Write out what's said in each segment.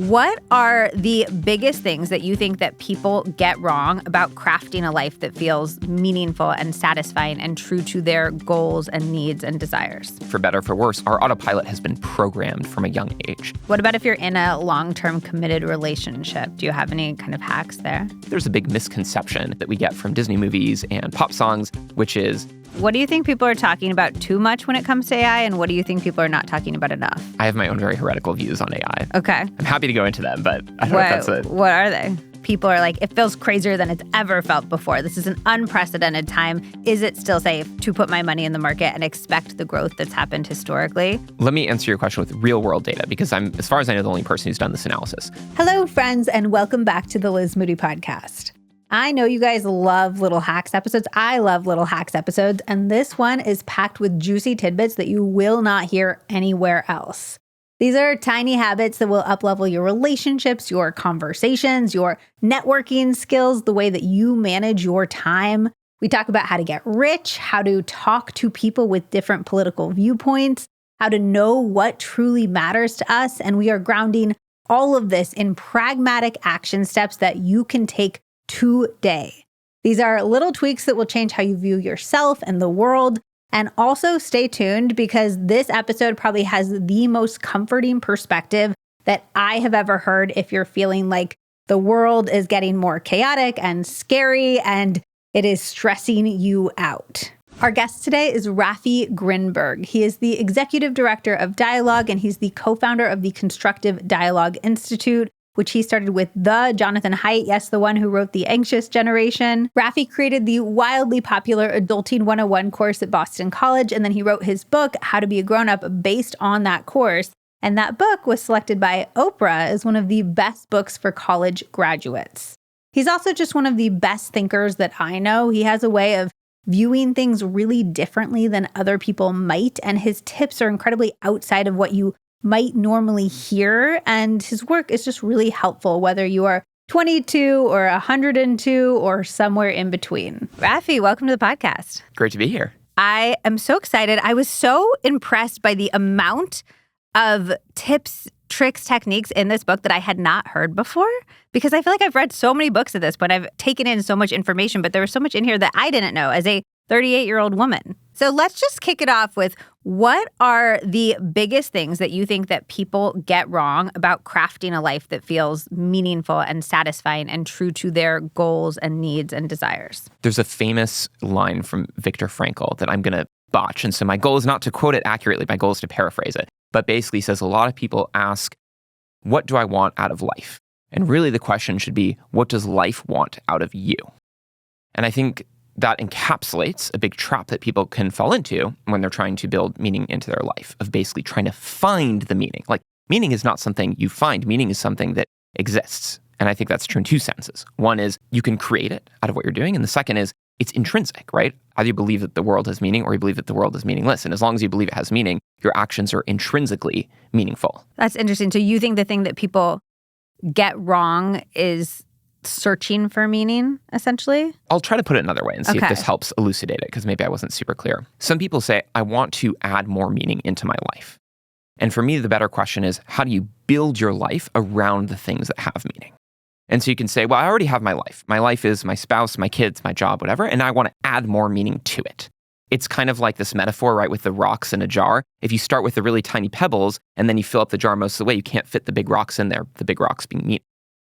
What are the biggest things that you think that people get wrong about crafting a life that feels meaningful and satisfying and true to their goals and needs and desires? For better or for worse, our autopilot has been programmed from a young age. What about if you're in a long-term committed relationship? Do you have any kind of hacks there? There's a big misconception that we get from Disney movies and pop songs, which is, what do you think people are talking about too much when it comes to AI, and what do you think people are not talking about enough? I have my own very heretical views on AI. Okay. I'm happy to go into them, but I don't know if that's it. What are they? People are like, it feels crazier than it's ever felt before. This is an unprecedented time. Is it still safe to put my money in the market and expect the growth that's happened historically? Let me answer your question with real world data, because I'm, as far as I know, the only person who's done this analysis. Hello, friends, and welcome back to the Liz Moody Podcast. I know you guys love Little Hacks episodes. I love Little Hacks episodes, and this one is packed with juicy tidbits that you will not hear anywhere else. These are tiny habits that will uplevel your relationships, your conversations, your networking skills, the way that you manage your time. We talk about how to get rich, how to talk to people with different political viewpoints, how to know what truly matters to us, and we are grounding all of this in pragmatic action steps that you can take today. These are little tweaks that will change how you view yourself and the world. And also stay tuned, because this episode probably has the most comforting perspective that I have ever heard if you're feeling like the world is getting more chaotic and scary and it is stressing you out. Our guest today is Raffi Grinberg. He is the executive director of Dialogue, and he's the co-founder of the Constructive Dialogue Institute, which he started with the Jonathan Haidt, yes, the one who wrote The Anxious Generation. Raffi created the wildly popular Adulting 101 course at Boston College, and then he wrote his book, How to Be a Grown-Up, based on that course. And that book was selected by Oprah as one of the best books for college graduates. He's also just one of the best thinkers that I know. He has a way of viewing things really differently than other people might, and his tips are incredibly outside of what you might normally hear, and his work is just really helpful, whether you are 22 or 102 or somewhere in between. Raffi, welcome to the podcast. Great to be here. I am so excited. I was so impressed by the amount of tips, tricks, techniques in this book that I had not heard before, because I feel like I've read so many books at this point. I've taken in so much information, but there was so much in here that I didn't know as a 38-year-old woman. So let's just kick it off with, what are the biggest things that you think that people get wrong about crafting a life that feels meaningful and satisfying and true to their goals and needs and desires? There's a famous line from Viktor Frankl that I'm going to botch. And so my goal is not to quote it accurately. My goal is to paraphrase it. But basically says, a lot of people ask, what do I want out of life? And really the question should be, what does life want out of you? And I think that encapsulates a big trap that people can fall into when they're trying to build meaning into their life, of basically trying to find the meaning. Like, meaning is not something you find. Meaning is something that exists. And I think that's true in two senses. One is you can create it out of what you're doing. And the second is it's intrinsic, right? Either you believe that the world has meaning or you believe that the world is meaningless. And as long as you believe it has meaning, your actions are intrinsically meaningful. That's interesting. So you think the thing that people get wrong is searching for meaning, essentially? I'll try to put it another way and see if this helps elucidate it, because maybe I wasn't super clear. Some people say, I want to add more meaning into my life. And for me, the better question is, how do you build your life around the things that have meaning? And so you can say, well, I already have my life. My life is my spouse, my kids, my job, whatever, and I want to add more meaning to it. It's kind of like this metaphor, right, with the rocks in a jar. If you start with the really tiny pebbles and then you fill up the jar most of the way, you can't fit the big rocks in there, the big rocks being meaning.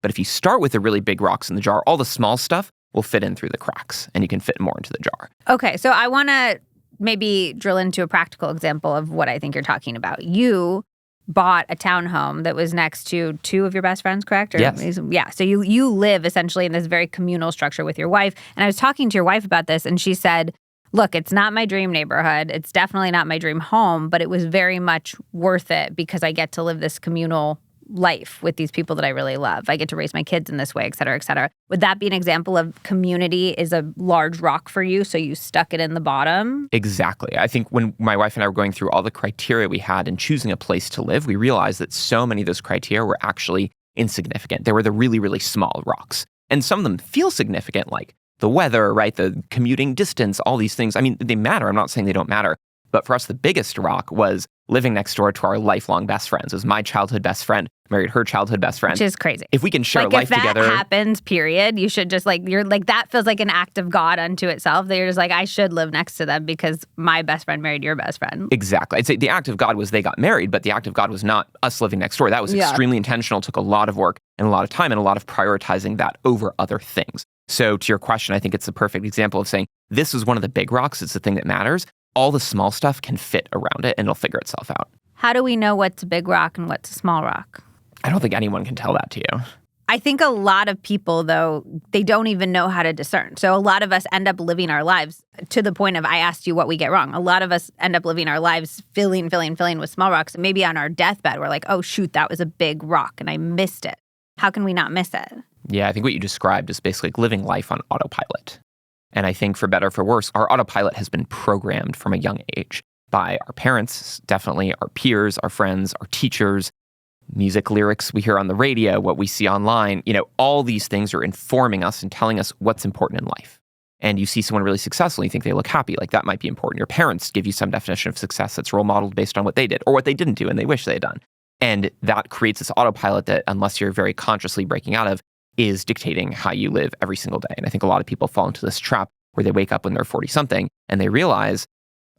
But if you start with the really big rocks in the jar, all the small stuff will fit in through the cracks and you can fit more into the jar. Okay, so I want to maybe drill into a practical example of what I think you're talking about. You bought a townhome that was next to two of your best friends, correct? Yes. Yeah, so you live essentially in this very communal structure with your wife. And I was talking to your wife about this, and she said, look, it's not my dream neighborhood. It's definitely not my dream home, but it was very much worth it because I get to live this communal life with these people that I really love. I get to raise my kids in this way, et cetera, et cetera. Would that be an example of community is a large rock for you, so you stuck it in the bottom? Exactly. I think when my wife and I were going through all the criteria we had in choosing a place to live, we realized that so many of those criteria were actually insignificant. They were the really, really small rocks. And some of them feel significant, like the weather, right? The commuting distance, all these things. I mean, they matter. I'm not saying they don't matter. But for us, the biggest rock was living next door to our lifelong best friends. It was my childhood best friend married her childhood best friend. Which is crazy. If we can share like, life if that together. happens, period, you should just you're that feels like an act of God unto itself. That you're just I should live next to them because my best friend married your best friend. Exactly. I'd say the act of God was they got married, but the act of God was not us living next door. That was extremely intentional, took a lot of work and a lot of time and a lot of prioritizing that over other things. So to your question, I think it's the perfect example of saying this is one of the big rocks. It's the thing that matters. All the small stuff can fit around it and it'll figure itself out. How do we know what's a big rock and what's a small rock? I don't think anyone can tell that to you. I think a lot of people, though, they don't even know how to discern. So a lot of us end up living our lives to the point of, I asked you what we get wrong. A lot of us end up living our lives filling with small rocks. And maybe on our deathbed, we're like, oh, shoot, that was a big rock and I missed it. How can we not miss it? Yeah, I think what you described is basically living life on autopilot. And I think for better or for worse, our autopilot has been programmed from a young age by our parents, definitely, our peers, our friends, our teachers, music lyrics we hear on the radio, what we see online, all these things are informing us and telling us what's important in life. And you see someone really successful, you think they look happy, like that might be important. Your parents give you some definition of success that's role modeled based on what they did or what they didn't do and they wish they had done. And that creates this autopilot that, unless you're very consciously breaking out of, is dictating how you live every single day. And I think a lot of people fall into this trap where they wake up when they're 40-something and they realize,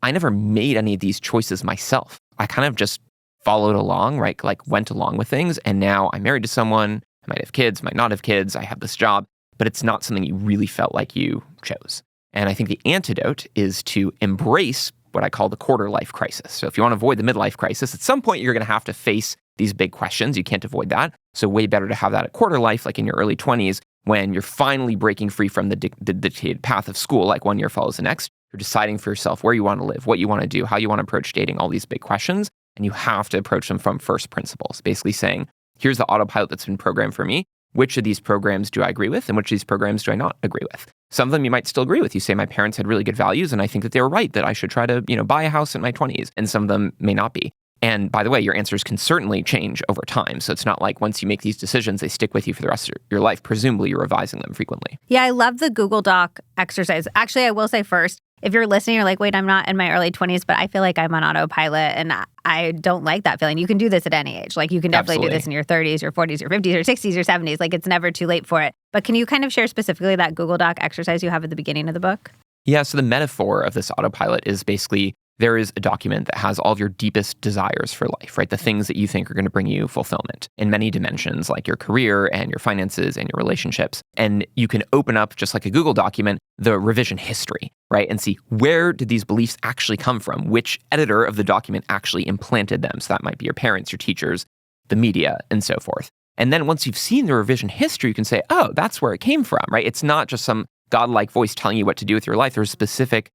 I never made any of these choices myself. I kind of just followed along, right? Like went along with things. And now I'm married to someone. I might have kids, might not have kids. I have this job, but it's not something you really felt like you chose. And I think the antidote is to embrace what I call the quarter life crisis. So if you want to avoid the midlife crisis, at some point you're going to have to face these big questions. You can't avoid that. So way better to have that at quarter life, like in your early 20s, when you're finally breaking free from the dictated path of school, like one year follows the next. You're deciding for yourself where you want to live, what you want to do, how you want to approach dating, all these big questions. And you have to approach them from first principles, basically saying, here's the autopilot that's been programmed for me. Which of these programs do I agree with? And which of these programs do I not agree with? Some of them you might still agree with. You say, my parents had really good values, and I think that they were right, that I should try to, buy a house in my 20s. And some of them may not be. And by the way, your answers can certainly change over time. So it's not like once you make these decisions, they stick with you for the rest of your life. Presumably, you're revising them frequently. Yeah, I love the Google Doc exercise. Actually, I will say first, if you're listening, you're like, wait, I'm not in my early 20s, but I feel like I'm on autopilot and I don't like that feeling. You can do this at any age. Like you can definitely do this in your 30s, your 40s, your 50s, or 60s, or 70s. Like it's never too late for it. But can you kind of share specifically that Google Doc exercise you have at the beginning of the book? Yeah, so the metaphor of this autopilot is basically there is a document that has all of your deepest desires for life, right? The things that you think are going to bring you fulfillment in many dimensions, like your career and your finances and your relationships. And you can open up, just like a Google document, the revision history, right? And see, where did these beliefs actually come from? Which editor of the document actually implanted them? So that might be your parents, your teachers, the media, and so forth. And then once you've seen the revision history, you can say, oh, that's where it came from, right? It's not just some godlike voice telling you what to do with your life. There's a specific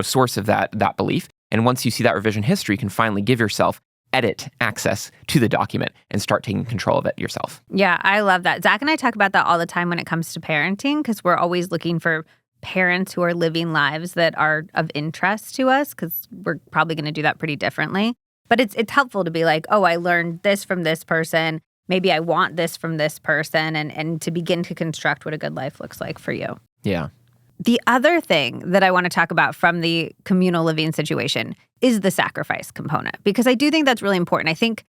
source of that belief. And once you see that revision history, you can finally give yourself edit access to the document and start taking control of it yourself. Yeah, I love that. Zach and I talk about that all the time when it comes to parenting, because we're always looking for parents who are living lives that are of interest to us, because we're probably going to do that pretty differently. But it's helpful to be like, oh, I learned this from this person. Maybe I want this from this person, and to begin to construct what a good life looks like for you. Yeah. The other thing that I want to talk about from the communal living situation is the sacrifice component, because I do think that's really important. I think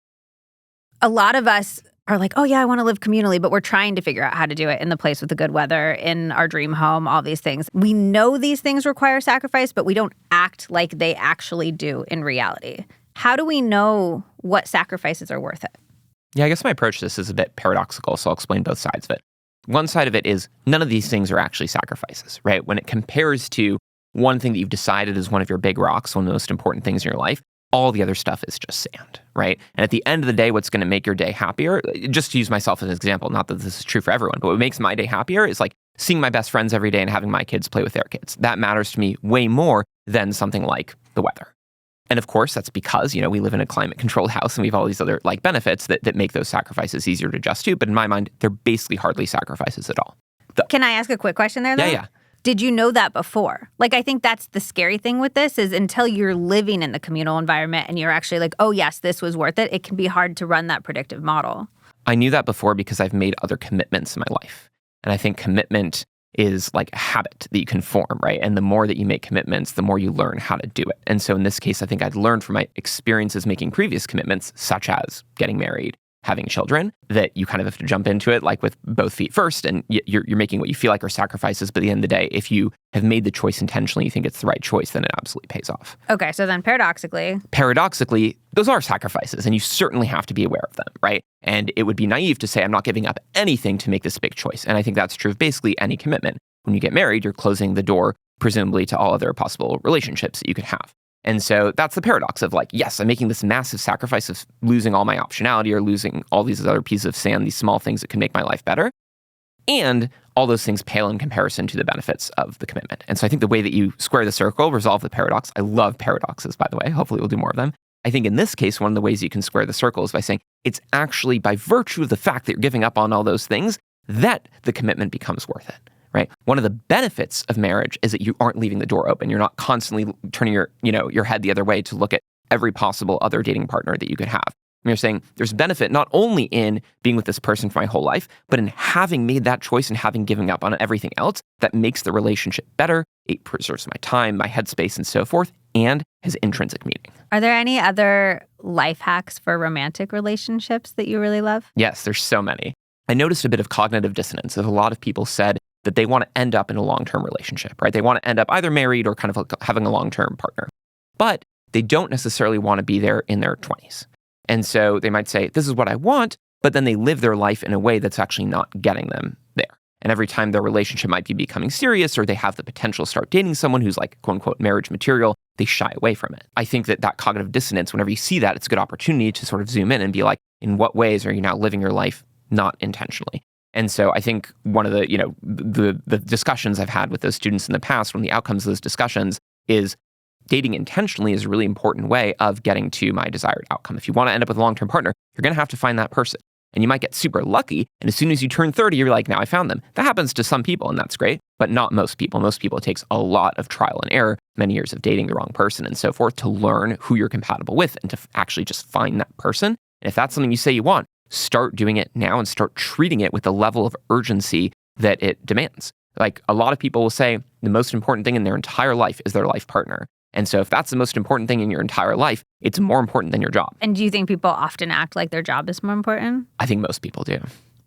a lot of us are like, oh yeah, I want to live communally, but we're trying to figure out how to do it in the place with the good weather, in our dream home, all these things. We know these things require sacrifice, but we don't act like they actually do in reality. How do we know what sacrifices are worth it? Yeah, I guess my approach to this is a bit paradoxical, so I'll explain both sides of it. One side of it is none of these things are actually sacrifices, right? When it compares to one thing that you've decided is one of your big rocks, one of the most important things in your life, all the other stuff is just sand, right? And at the end of the day, what's going to make your day happier, just to use myself as an example, not that this is true for everyone, but what makes my day happier is like seeing my best friends every day and having my kids play with their kids. That matters to me way more than something like the weather. And of course, that's because, we live in a climate-controlled house and we have all these other benefits that make those sacrifices easier to adjust to. But in my mind, they're basically hardly sacrifices at all. Can I ask a quick question there, though? Yeah. Did you know that before? I think that's the scary thing with this is until you're living in the communal environment and you're actually like, oh, yes, this was worth it, it can be hard to run that predictive model. I knew that before because I've made other commitments in my life. And I think commitment is like a habit that you can form, right? And the more that you make commitments, the more you learn how to do it. And so in this case, I think I'd learned from my experiences making previous commitments, such as getting married, having children, that you kind of have to jump into it like with both feet first, and you're making what you feel like are sacrifices. But at the end of the day, if you have made the choice intentionally, you think it's the right choice, then it absolutely pays off. Okay, so then paradoxically, those are sacrifices, and you certainly have to be aware of them, right? And it would be naive to say, I'm not giving up anything to make this big choice. And I think that's true of basically any commitment. When you get married, you're closing the door, presumably, to all other possible relationships that you could have. And so that's the paradox of like, yes, I'm making this massive sacrifice of losing all my optionality or losing all these other pieces of sand, these small things that can make my life better. And all those things pale in comparison to the benefits of the commitment. And so I think the way that you square the circle, resolve the paradox, I love paradoxes, by the way. Hopefully we'll do more of them. I think in this case, one of the ways you can square the circle is by saying it's actually by virtue of the fact that you're giving up on all those things that the commitment becomes worth it. Right? One of the benefits of marriage is that you aren't leaving the door open. You're not constantly turning your head the other way to look at every possible other dating partner that you could have. And you're saying there's benefit not only in being with this person for my whole life, but in having made that choice and having given up on everything else that makes the relationship better. It preserves my time, my headspace, and so forth, and has intrinsic meaning. Are there any other life hacks for romantic relationships that you really love? Yes, there's so many. I noticed a bit of cognitive dissonance as a lot of people said that they want to end up in a long-term relationship, right? They want to end up either married or kind of like having a long-term partner. But they don't necessarily want to be there in their 20s. And so they might say, this is what I want, but then they live their life in a way that's actually not getting them there. And every time their relationship might be becoming serious or they have the potential to start dating someone who's like, quote unquote, marriage material, they shy away from it. I think that cognitive dissonance, whenever you see that, it's a good opportunity to sort of zoom in and be like, in what ways are you now living your life not intentionally? And so I think one of the, the discussions I've had with those students in the past, one of the outcomes of those discussions is dating intentionally is a really important way of getting to my desired outcome. If you want to end up with a long-term partner, you're going to have to find that person. And you might get super lucky. And as soon as you turn 30, you're like, now I found them. That happens to some people, and that's great, but not most people. Most people, it takes a lot of trial and error, many years of dating the wrong person and so forth to learn who you're compatible with and to actually just find that person. And if that's something you say you want, start doing it now and start treating it with the level of urgency that it demands. Like a lot of people will say the most important thing in their entire life is their life partner. And so if that's the most important thing in your entire life, it's more important than your job. And do you think people often act like their job is more important? I think most people do.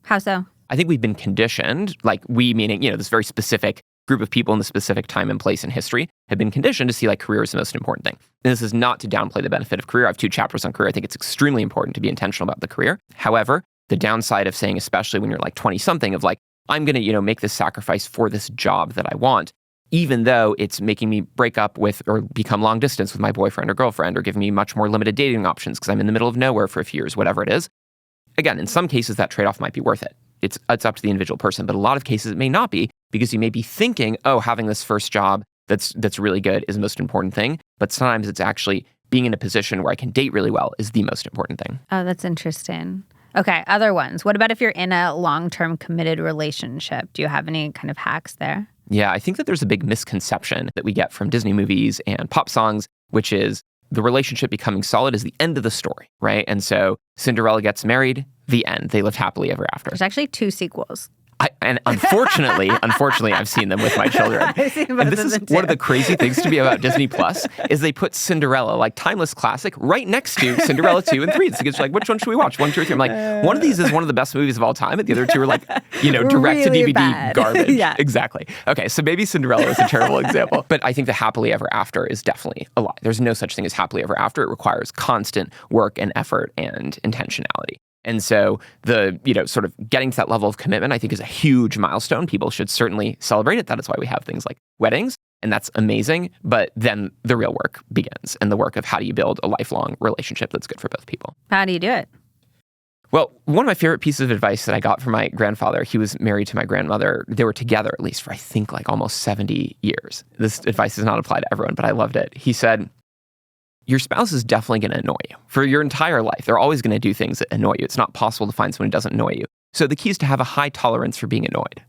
How so? I think we've been conditioned, like we meaning, this very specific group of people in the specific time and place in history have been conditioned to see like career is the most important thing. And this is not to downplay the benefit of career. I have 2 chapters on career. I think it's extremely important to be intentional about the career. However, the downside of saying, especially when you're like 20 something of like, I'm going to, make this sacrifice for this job that I want, even though it's making me break up with or become long distance with my boyfriend or girlfriend or giving me much more limited dating options because I'm in the middle of nowhere for a few years, whatever it is. Again, in some cases, that trade-off might be worth it. It's up to the individual person, but a lot of cases it may not be because you may be thinking, oh, having this first job that's really good is the most important thing. But sometimes it's actually being in a position where I can date really well is the most important thing. Oh, that's interesting. Okay, other ones. What about if you're in a long-term committed relationship? Do you have any kind of hacks there? Yeah, I think that there's a big misconception that we get from Disney movies and pop songs, which is the relationship becoming solid is the end of the story, right? And so Cinderella gets married, the end. They lived happily ever after. There's actually 2 sequels. And unfortunately, I've seen them with my children. And this is one of the crazy things to me about Disney Plus is they put Cinderella, like timeless classic, right next to Cinderella 2 and 3. It's like, which one should we watch? 1, 2, or 3. I'm like, one of these is one of the best movies of all time, and the other 2 are like, direct to DVD bad. garbage. Yeah. Exactly. Okay, so maybe Cinderella is a terrible example, but I think the happily ever after is definitely a lie. There's no such thing as happily ever after. It requires constant work and effort and intentionality. And so the, sort of getting to that level of commitment, I think is a huge milestone. People should certainly celebrate it. That is why we have things like weddings, and that's amazing. But then the real work begins, and the work of how do you build a lifelong relationship that's good for both people. How do you do it? Well, one of my favorite pieces of advice that I got from my grandfather, he was married to my grandmother. They were together at least for, I think, like almost 70 years. This advice does not apply to everyone, but I loved it. He said, your spouse is definitely going to annoy you for your entire life. They're always going to do things that annoy you. It's not possible to find someone who doesn't annoy you. So the key is to have a high tolerance for being annoyed.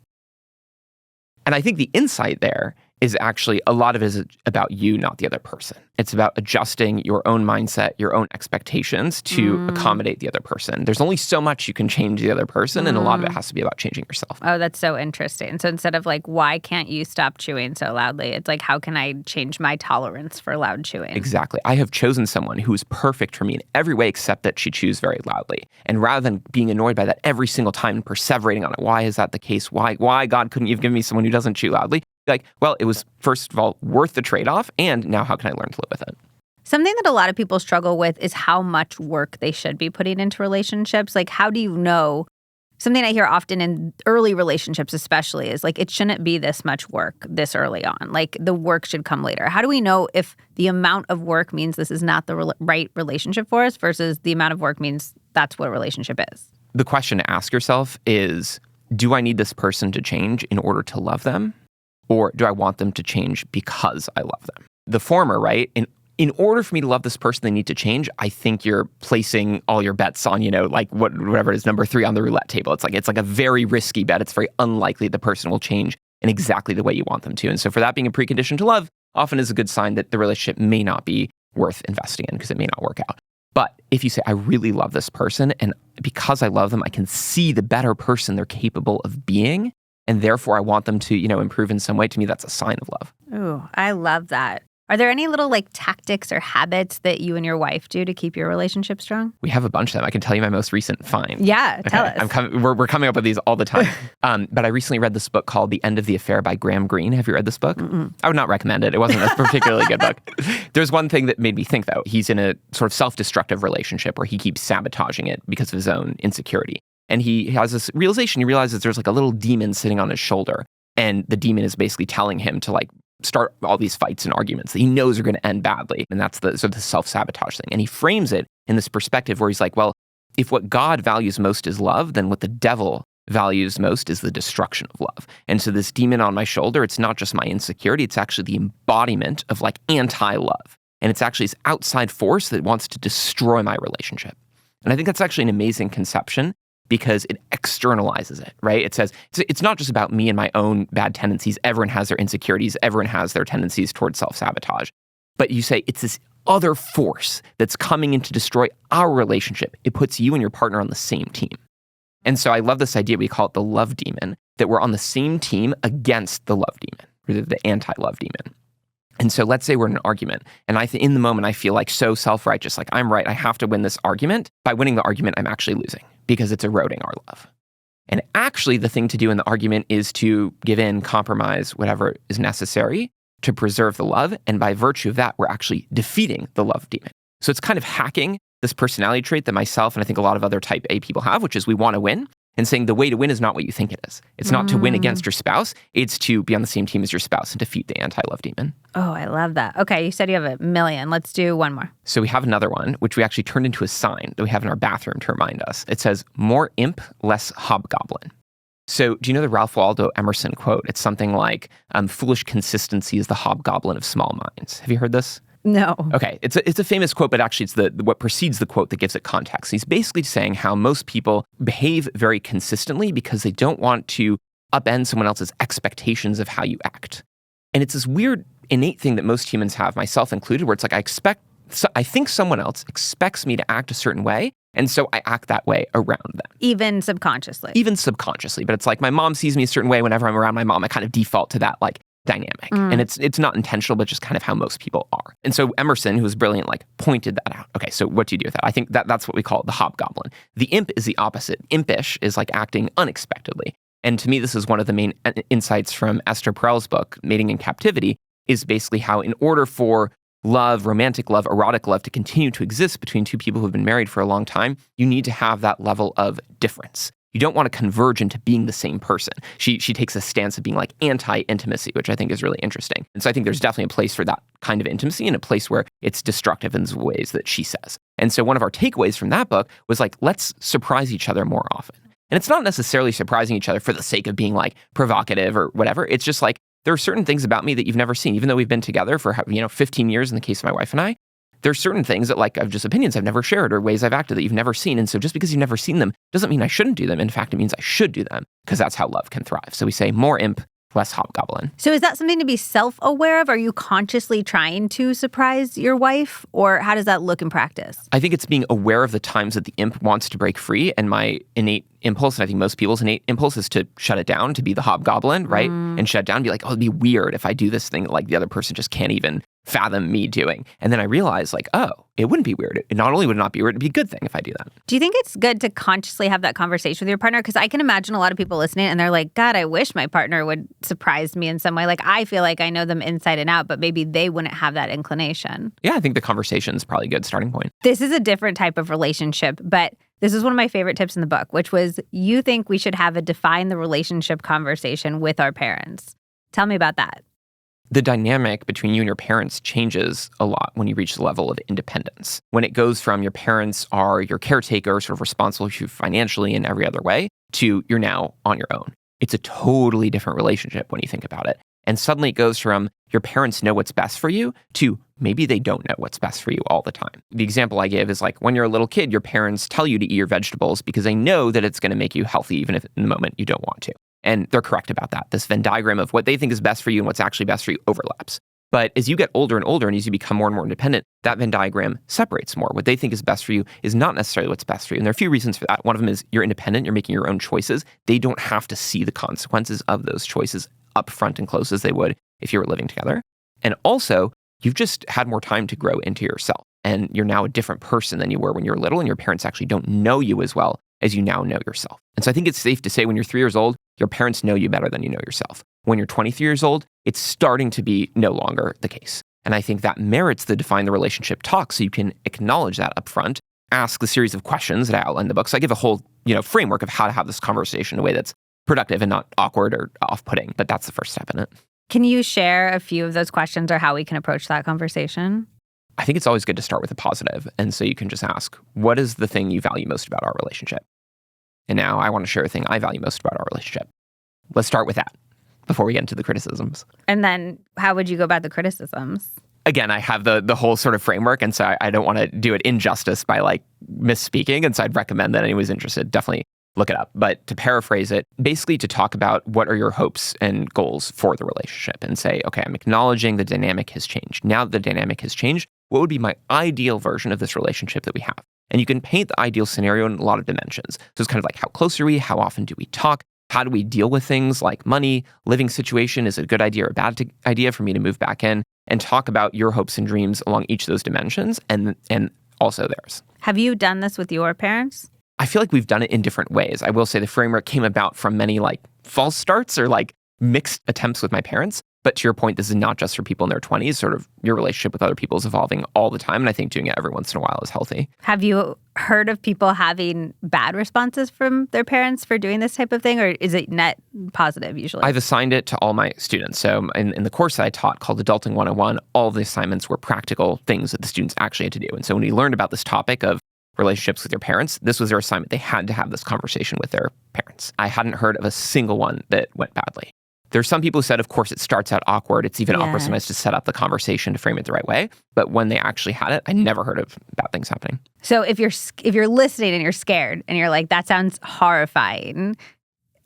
And I think the insight there is actually, a lot of it is about you, not the other person. It's about adjusting your own mindset, your own expectations to accommodate the other person. There's only so much you can change the other person, and a lot of it has to be about changing yourself. Oh, that's so interesting. So instead of like, why can't you stop chewing so loudly? It's like, how can I change my tolerance for loud chewing? Exactly. I have chosen someone who is perfect for me in every way except that she chews very loudly. And rather than being annoyed by that every single time and perseverating on it, why is that the case? Why God couldn't you have given me someone who doesn't chew loudly? Like, well, it was, first of all, worth the trade-off, and now how can I learn to live with it? Something that a lot of people struggle with is how much work they should be putting into relationships. Like, how do you know? Something I hear often in early relationships especially is like, it shouldn't be this much work this early on. Like, the work should come later. How do we know if the amount of work means this is not the right relationship for us versus the amount of work means that's what a relationship is? The question to ask yourself is, do I need this person to change in order to love them? Or do I want them to change because I love them? The former, right? In order for me to love this person, they need to change. I think you're placing all your bets on, like whatever it is, number 3 on the roulette table. It's like a very risky bet. It's very unlikely the person will change in exactly the way you want them to. And so for that being a precondition to love, often is a good sign that the relationship may not be worth investing in because it may not work out. But if you say, I really love this person, and because I love them, I can see the better person they're capable of being, and therefore I want them to, improve in some way, to me, that's a sign of love. Ooh, I love that. Are there any little like tactics or habits that you and your wife do to keep your relationship strong? We have a bunch of them. I can tell you my most recent find. Yeah, tell us. We're coming up with these all the time. But I recently read this book called The End of the Affair by Graham Greene. Have you read this book? Mm-mm. I would not recommend it. It wasn't a particularly good book. There's one thing that made me think, though. He's in a sort of self-destructive relationship where he keeps sabotaging it because of his own insecurity. And he has this realization. He realizes there's like a little demon sitting on his shoulder. And the demon is basically telling him to like start all these fights and arguments that he knows are going to end badly. And that's the self-sabotage thing. And he frames it in this perspective where he's like, well, if what God values most is love, then what the devil values most is the destruction of love. And so this demon on my shoulder, it's not just my insecurity, it's actually the embodiment of like anti-love. And it's actually this outside force that wants to destroy my relationship. And I think that's actually an amazing conception, because it externalizes it, right? It says, it's not just about me and my own bad tendencies. Everyone has their insecurities. Everyone has their tendencies towards self-sabotage. But you say, it's this other force that's coming in to destroy our relationship. It puts you and your partner on the same team. And so I love this idea, we call it the love demon, that we're on the same team against the love demon, or the anti-love demon. And so let's say we're in an argument, and in the moment I feel like so self-righteous, like I'm right, I have to win this argument. By winning the argument, I'm actually losing because it's eroding our love. And actually the thing to do in the argument is to give in, compromise, whatever is necessary to preserve the love. And by virtue of that, we're actually defeating the love demon. So it's kind of hacking this personality trait that myself and I think a lot of other type A people have, which is we want to win. And saying the way to win is not what you think it is. It's not to win against your spouse. It's to be on the same team as your spouse and defeat the anti-love demon. Oh, I love that. Okay, you said you have 1 million. Let's do one more. So we have another one, which we actually turned into a sign that we have in our bathroom to remind us. It says, more imp, less hobgoblin. So do you know the Ralph Waldo Emerson quote? It's something like, foolish consistency is the hobgoblin of small minds. Have you heard this? No. Okay, it's a famous quote, but actually it's what precedes the quote that gives it context. He's basically saying how most people behave very consistently because they don't want to upend someone else's expectations of how you act. And it's this weird innate thing that most humans have, myself included, where it's like I think someone else expects me to act a certain way, and so I act that way around them. Even subconsciously. But it's like my mom sees me a certain way. Whenever I'm around my mom, I kind of default to that like dynamic. And it's not intentional, but just kind of how most people are. And so Emerson, who was brilliant, like pointed that out. Okay, so what do you do with that? I think that's what we call the hobgoblin. The imp is the opposite. Impish is like acting unexpectedly. And to me, this is one of the main insights from Esther Perel's book, Mating in Captivity, is basically how in order for love, romantic love, erotic love to continue to exist between two people who've been married for a long time, you need to have that level of difference. You don't want to converge into being the same person. She takes a stance of being like anti-intimacy, which I think is really interesting. And so I think there's definitely a place for that kind of intimacy and a place where it's destructive in the ways that she says. And so one of our takeaways from that book was like, let's surprise each other more often. And it's not necessarily surprising each other for the sake of being like provocative or whatever. It's just like, there are certain things about me that you've never seen, even though we've been together for 15 years in the case of my wife and I. There's certain things that like I've just opinions I've never shared or ways I've acted that you've never seen. And so just because you've never seen them doesn't mean I shouldn't do them. In fact, it means I should do them because that's how love can thrive. So we say more imp, less hobgoblin. So is that something to be self-aware of? Are you consciously trying to surprise your wife? Or how does that look in practice? I think it's being aware of the times that the imp wants to break free. And my innate impulse, and I think most people's innate impulse, is to shut it down, to be the hobgoblin, right? And shut down and be like, oh, it'd be weird if I do this thing that like the other person just can't even fathom me doing. And then I realized like, oh, it wouldn't be weird. Not only would it not be weird, it'd be a good thing if I do that. Do you think it's good to consciously have that conversation with your partner? Because I can imagine a lot of people listening and they're like, God, I wish my partner would surprise me in some way. Like I feel like I know them inside and out, but maybe they wouldn't have that inclination. Yeah, I think the conversation is probably a good starting point. This is a different type of relationship, but this is one of my favorite tips in the book, which was you think we should have a define the relationship conversation with our parents. Tell me about that. The dynamic between you and your parents changes a lot when you reach the level of independence. When it goes from your parents are your caretaker, sort of responsible for you financially in every other way, to you're now on your own. It's a totally different relationship when you think about it. And suddenly it goes from your parents know what's best for you to maybe they don't know what's best for you all the time. The example I give is like when you're a little kid, your parents tell you to eat your vegetables because they know that it's going to make you healthy, even if in the moment you don't want to. And they're correct about that. This Venn diagram of what they think is best for you and what's actually best for you overlaps. But as you get older and older and as you become more and more independent, that Venn diagram separates more. What they think is best for you is not necessarily what's best for you. And there are a few reasons for that. One of them is you're independent, you're making your own choices. They don't have to see the consequences of those choices up front and close as they would if you were living together. And also, you've just had more time to grow into yourself. And you're now a different person than you were when you were little, and your parents actually don't know you as well as you now know yourself. And so I think it's safe to say when you're 3 years old, your parents know you better than you know yourself. When you're 23 years old, it's starting to be no longer the case. And I think that merits the define the relationship talk so you can acknowledge that up front, ask the series of questions that I outline in the book. So I give a whole framework of how to have this conversation in a way that's productive and not awkward or off-putting. But that's the first step in it. Can you share a few of those questions or how we can approach that conversation? I think it's always good to start with a positive. And so you can just ask, what is the thing you value most about our relationship? And now I want to share a thing I value most about our relationship. Let's start with that before we get into the criticisms. And then how would you go about the criticisms? Again, I have the whole sort of framework. And so I don't want to do it injustice by like misspeaking. And so I'd recommend that anyone's interested, definitely look it up. But to paraphrase it, basically to talk about what are your hopes and goals for the relationship and say, okay, I'm acknowledging the dynamic has changed. Now that the dynamic has changed, what would be my ideal version of this relationship that we have? And you can paint the ideal scenario in a lot of dimensions. So it's kind of like, how close are we? How often do we talk? How do we deal with things like money, living situation? Is it a good idea or a bad idea for me to move back in? And talk about your hopes and dreams along each of those dimensions and also theirs. Have you done this with your parents? I feel like we've done it in different ways. I will say the framework came about from many like false starts or like mixed attempts with my parents. But to your point, this is not just for people in their 20s. Sort of your relationship with other people is evolving all the time. And I think doing it every once in a while is healthy. Have you heard of people having bad responses from their parents for doing this type of thing? Or is it net positive usually? I've assigned it to all my students. So in the course that I taught called Adulting 101, all of the assignments were practical things that the students actually had to do. And so when we learned about this topic of relationships with your parents, this was their assignment. They had to have this conversation with their parents. I hadn't heard of a single one that went badly. There's some people who said, of course, it starts out awkward. It's even awkward sometimes to set up the conversation to frame it the right way. But when they actually had it, I never heard of bad things happening. So if you're listening and you're scared and you're like, that sounds horrifying,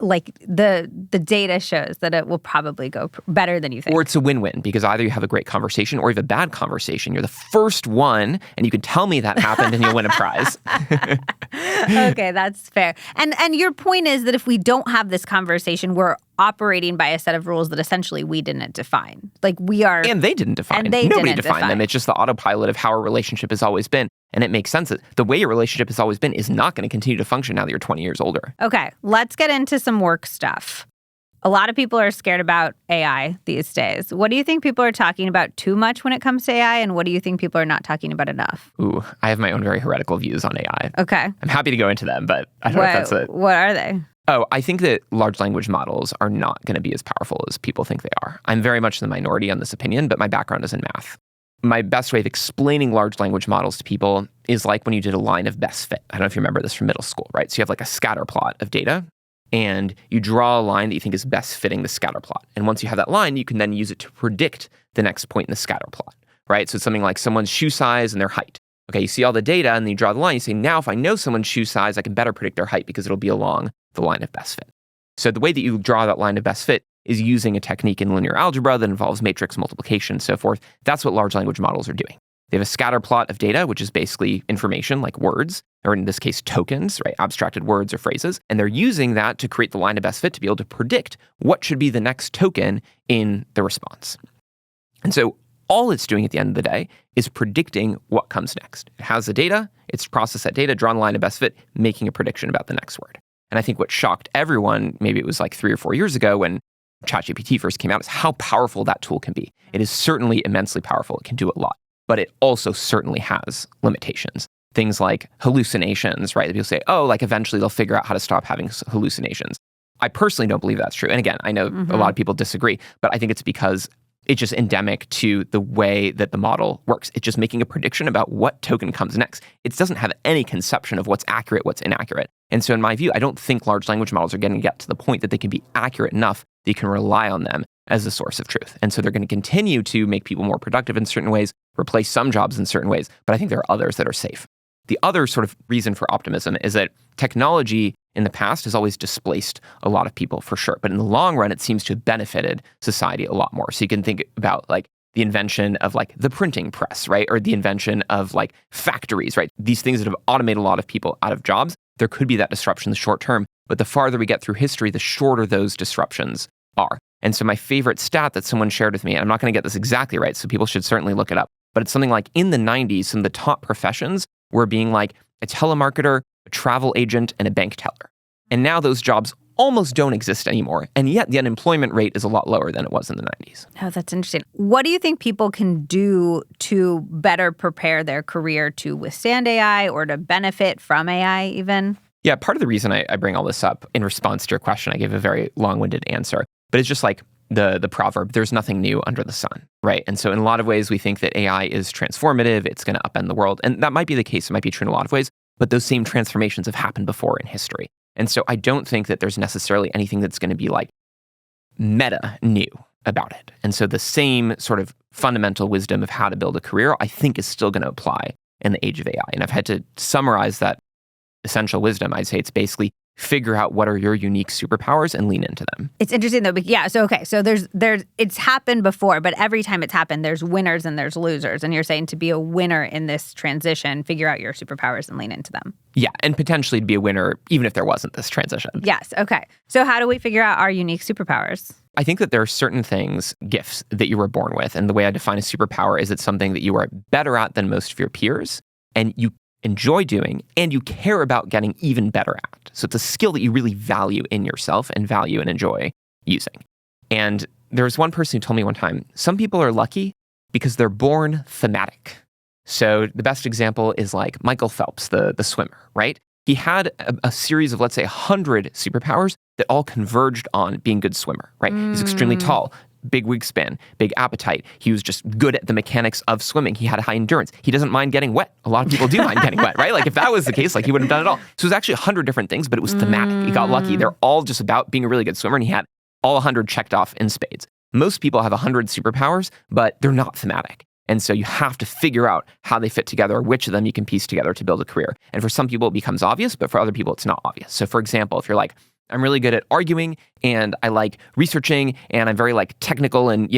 like the data shows that it will probably go better than you think. Or it's a win-win because either you have a great conversation or you have a bad conversation. You're the first one and you can tell me that happened and you'll win a prize. Okay, that's fair. And your point is that if we don't have this conversation, we're operating by a set of rules that essentially we didn't define. Like we are... And they didn't define. Nobody defined them. It's just the autopilot of how our relationship has always been. And it makes sense that the way your relationship has always been is not going to continue to function now that you're 20 years older. Okay, let's get into some work stuff. A lot of people are scared about AI these days. What do you think people are talking about too much when it comes to AI? And what do you think people are not talking about enough? Ooh, I have my own very heretical views on AI. Okay. I'm happy to go into them, but I don't know if that's it. What are they? Oh, I think that large language models are not going to be as powerful as people think they are. I'm very much the minority on this opinion, but my background is in math. My best way of explaining large language models to people is like when you did a line of best fit. I don't know if you remember this from middle school, right? So you have like a scatter plot of data and you draw a line that you think is best fitting the scatter plot. And once you have that line, you can then use it to predict the next point in the scatter plot, right? So it's something like someone's shoe size and their height. Okay, you see all the data and then you draw the line. You say, now if I know someone's shoe size, I can better predict their height because it'll be along the line of best fit. So the way that you draw that line of best fit is using a technique in linear algebra that involves matrix multiplication and so forth. That's what large language models are doing. They have a scatter plot of data, which is basically information like words, or in this case, tokens, right? Abstracted words or phrases. And they're using that to create the line of best fit to be able to predict what should be the next token in the response. And so all it's doing at the end of the day is predicting what comes next. It has the data, it's processed that data, drawn a line of best fit, making a prediction about the next word. And I think what shocked everyone, maybe it was like 3 or 4 years ago when ChatGPT first came out, is how powerful that tool can be. It is certainly immensely powerful. It can do a lot. But it also certainly has limitations. Things like hallucinations, right? People say, oh, like eventually they'll figure out how to stop having hallucinations. I personally don't believe that's true. And again, I know a lot of people disagree, but I think it's because it's just endemic to the way that the model works. It's just making a prediction about what token comes next. It doesn't have any conception of what's accurate, what's inaccurate. And so in my view, I don't think large language models are going to get to the point that they can be accurate enough that you can rely on them as a source of truth. And so they're going to continue to make people more productive in certain ways, replace some jobs in certain ways, but I think there are others that are safe. The other sort of reason for optimism is that technology in the past has always displaced a lot of people for sure, but in the long run, it seems to have benefited society a lot more. So you can think about like the invention of like the printing press, right? Or the invention of like factories, right? These things that have automated a lot of people out of jobs. There could be that disruption in the short term, but the farther we get through history, the shorter those disruptions are. And so my favorite stat that someone shared with me, and I'm not going to get this exactly right, so people should certainly look it up, but it's something like in the 90s, some of the top professions were being like a telemarketer, a travel agent, and a bank teller. And now those jobs almost don't exist anymore. And yet the unemployment rate is a lot lower than it was in the 90s. Oh, that's interesting. What do you think people can do to better prepare their career to withstand AI or to benefit from AI even? Yeah, part of the reason I bring all this up in response to your question, I gave a very long-winded answer, but it's just like the proverb, there's nothing new under the sun, right? And so in a lot of ways, we think that AI is transformative, it's going to upend the world. And that might be the case, it might be true in a lot of ways, but those same transformations have happened before in history. And so I don't think that there's necessarily anything that's going to be like meta new about it. And so the same sort of fundamental wisdom of how to build a career, I think is still going to apply in the age of AI. And I've had to summarize that essential wisdom. I'd say it's basically figure out what are your unique superpowers and lean into them. It's interesting though. Yeah. So, okay. So there's it's happened before, but every time it's happened, there's winners and there's losers. And you're saying to be a winner in this transition, figure out your superpowers and lean into them. Yeah. And potentially to be a winner, even if there wasn't this transition. Yes. Okay. So how do we figure out our unique superpowers? I think that there are certain things, gifts that you were born with. And the way I define a superpower is it's something that you are better at than most of your peers and you enjoy doing and you care about getting even better at. So it's a skill that you really value in yourself and value and enjoy using. And there was one person who told me one time, some people are lucky because they're born thematic. So the best example is like Michael Phelps, the swimmer, right? He had a series of, let's say, 100 superpowers that all converged on being a good swimmer, right? He's extremely tall, big wingspan, big appetite. He was just good at the mechanics of swimming. He had high endurance. He doesn't mind getting wet. A lot of people do mind getting wet, right? Like if that was the case, like he wouldn't have done it all. So it was actually 100 different things, but it was thematic. He got lucky. They're all just about being a really good swimmer, and he had all 100 checked off in spades. Most people have 100 superpowers, but they're not thematic. And so you have to figure out how they fit together, or which of them you can piece together to build a career. And for some people, it becomes obvious, but for other people, it's not obvious. So for example, if you're like, I'm really good at arguing and I like researching and I'm very like technical and,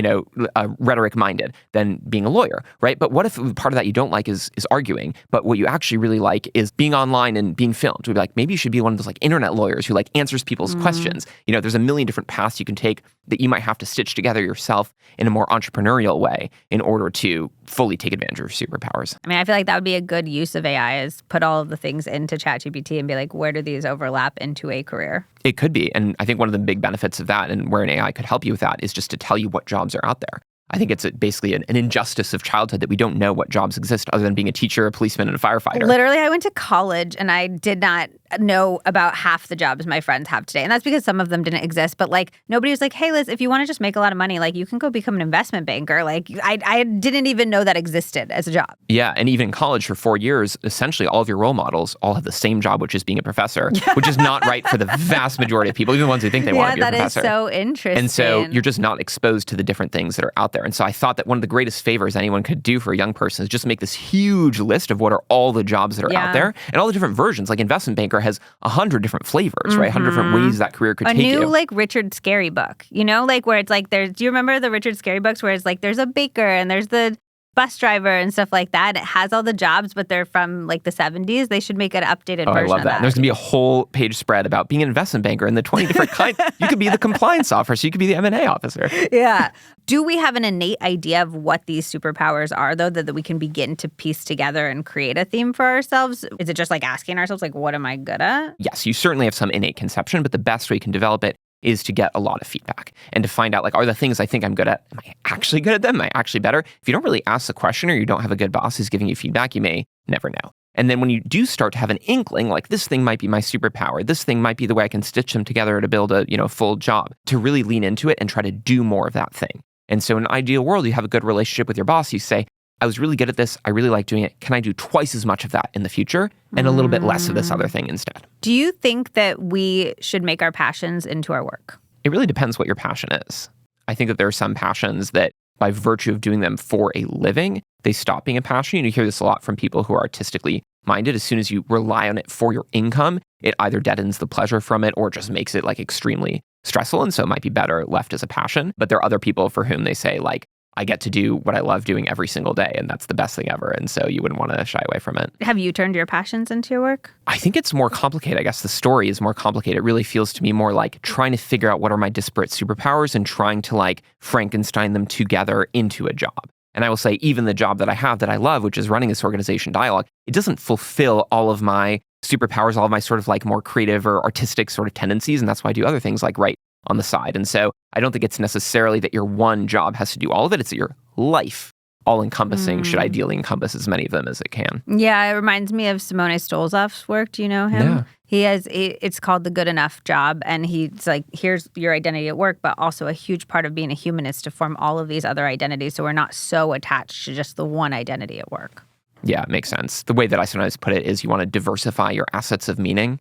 rhetoric minded, then being a lawyer, right? But what if part of that you don't like is arguing, but what you actually really like is being online and being filmed? We'd be like, maybe you should be one of those like internet lawyers who like answers people's questions. There's a million different paths you can take that you might have to stitch together yourself in a more entrepreneurial way in order to fully take advantage of your superpowers. I mean, I feel like that would be a good use of AI is put all of the things into ChatGPT and be like, where do these overlap into a career? It could be. And I think one of the big benefits of that and where an AI could help you with that is just to tell you what jobs are out there. I think it's basically an injustice of childhood that we don't know what jobs exist other than being a teacher, a policeman, and a firefighter. Literally, I went to college and I did not know about half the jobs my friends have today. And that's because some of them didn't exist. But like nobody was like, hey, Liz, if you want to just make a lot of money, like you can go become an investment banker. Like I didn't even know that existed as a job. Yeah. And even in college for 4 years, essentially all of your role models all have the same job, which is being a professor, which is not right for the vast majority of people, even the ones who think they want to be a professor. Yeah, that is so interesting. And so you're just not exposed to the different things that are out there. And so I thought that one of the greatest favors anyone could do for a young person is just make this huge list of what are all the jobs that are out there and all the different versions. Like investment banker banker has 100 different flavors, right? 100 different ways that career could take you. A new like Richard Scarry book, like where it's like do you remember the Richard Scarry books where it's like there's a baker and there's the bus driver and stuff like that. It has all the jobs, but they're from like the 70s. They should make an updated version I love of that. And there's going to be a whole page spread about being an investment banker and the 20 different kinds. You could be the compliance officer. You could be the M&A officer. Yeah. Do we have an innate idea of what these superpowers are, though, that we can begin to piece together and create a theme for ourselves? Is it just like asking ourselves, like, what am I good at? Yes, you certainly have some innate conception, but the best way you can develop it is to get a lot of feedback and to find out, like, are the things I think I'm good at, am I actually good at them? Am I actually better? If you don't really ask the question or you don't have a good boss who's giving you feedback, you may never know. And then when you do start to have an inkling, like this thing might be my superpower, this thing might be the way I can stitch them together to build a full job, to really lean into it and try to do more of that thing. And so in an ideal world, you have a good relationship with your boss. You say, I was really good at this. I really like doing it. Can I do twice as much of that in the future and a little bit less of this other thing instead? Do you think that we should make our passions into our work? It really depends what your passion is. I think that there are some passions that by virtue of doing them for a living, they stop being a passion. You hear this a lot from people who are artistically minded. As soon as you rely on it for your income, it either deadens the pleasure from it or just makes it like extremely stressful. And so it might be better left as a passion. But there are other people for whom they say, like, I get to do what I love doing every single day, and that's the best thing ever. And so you wouldn't want to shy away from it. Have you turned your passions into your work? I think it's more complicated. I guess the story is more complicated. It really feels to me more like trying to figure out what are my disparate superpowers and trying to like Frankenstein them together into a job. And I will say, even the job that I have that I love, which is running this organization Dialogue, it doesn't fulfill all of my superpowers, all of my sort of like more creative or artistic sort of tendencies. And that's why I do other things like write on the side. And so I don't think it's necessarily that your one job has to do all of it. It's that your life, all encompassing, should ideally encompass as many of them as it can. Yeah, it reminds me of Simone Stolzof's work. Do you know him? Yeah. It's called The Good Enough Job. And he's like, here's your identity at work, but also a huge part of being a human is to form all of these other identities. So we're not so attached to just the one identity at work. Yeah, it makes sense. The way that I sometimes put it is you want to diversify your assets of meaning.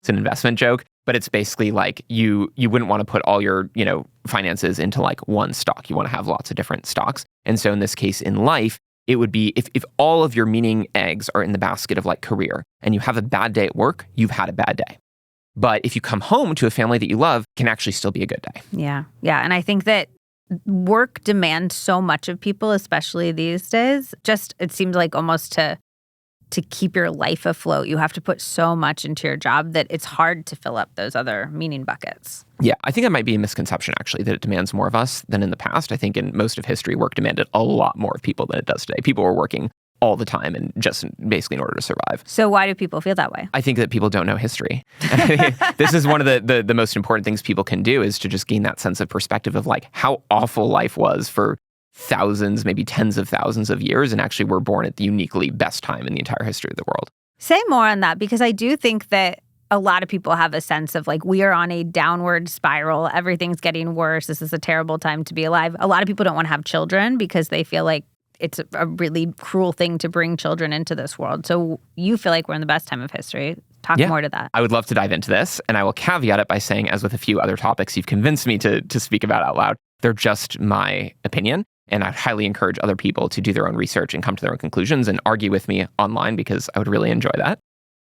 It's an investment joke, but it's basically like you wouldn't want to put all your, finances into like one stock. You want to have lots of different stocks. And so in this case in life, it would be if all of your meaning eggs are in the basket of like career and you have a bad day at work, you've had a bad day. But if you come home to a family that you love, it can actually still be a good day. Yeah. Yeah. And I think that work demands so much of people, especially these days. Just it seems like almost to keep your life afloat, you have to put so much into your job that it's hard to fill up those other meaning buckets. Yeah, I think that might be a misconception, actually, that it demands more of us than in the past. I think in most of history, work demanded a lot more of people than it does today. People were working all the time and just basically in order to survive. So why do people feel that way? I think that people don't know history. This is one of the most important things people can do is to just gain that sense of perspective of like how awful life was for thousands, maybe tens of thousands of years, and actually we're born at the uniquely best time in the entire history of the world. Say more on that, because I do think that a lot of people have a sense of like we are on a downward spiral. Everything's getting worse. This is a terrible time to be alive. A lot of people don't want to have children because they feel like it's a really cruel thing to bring children into this world. So you feel like we're in the best time of history. Talk more to that. I would love to dive into this, and I will caveat it by saying, as with a few other topics you've convinced me to speak about out loud, they're just my opinion. And I'd highly encourage other people to do their own research and come to their own conclusions and argue with me online because I would really enjoy that.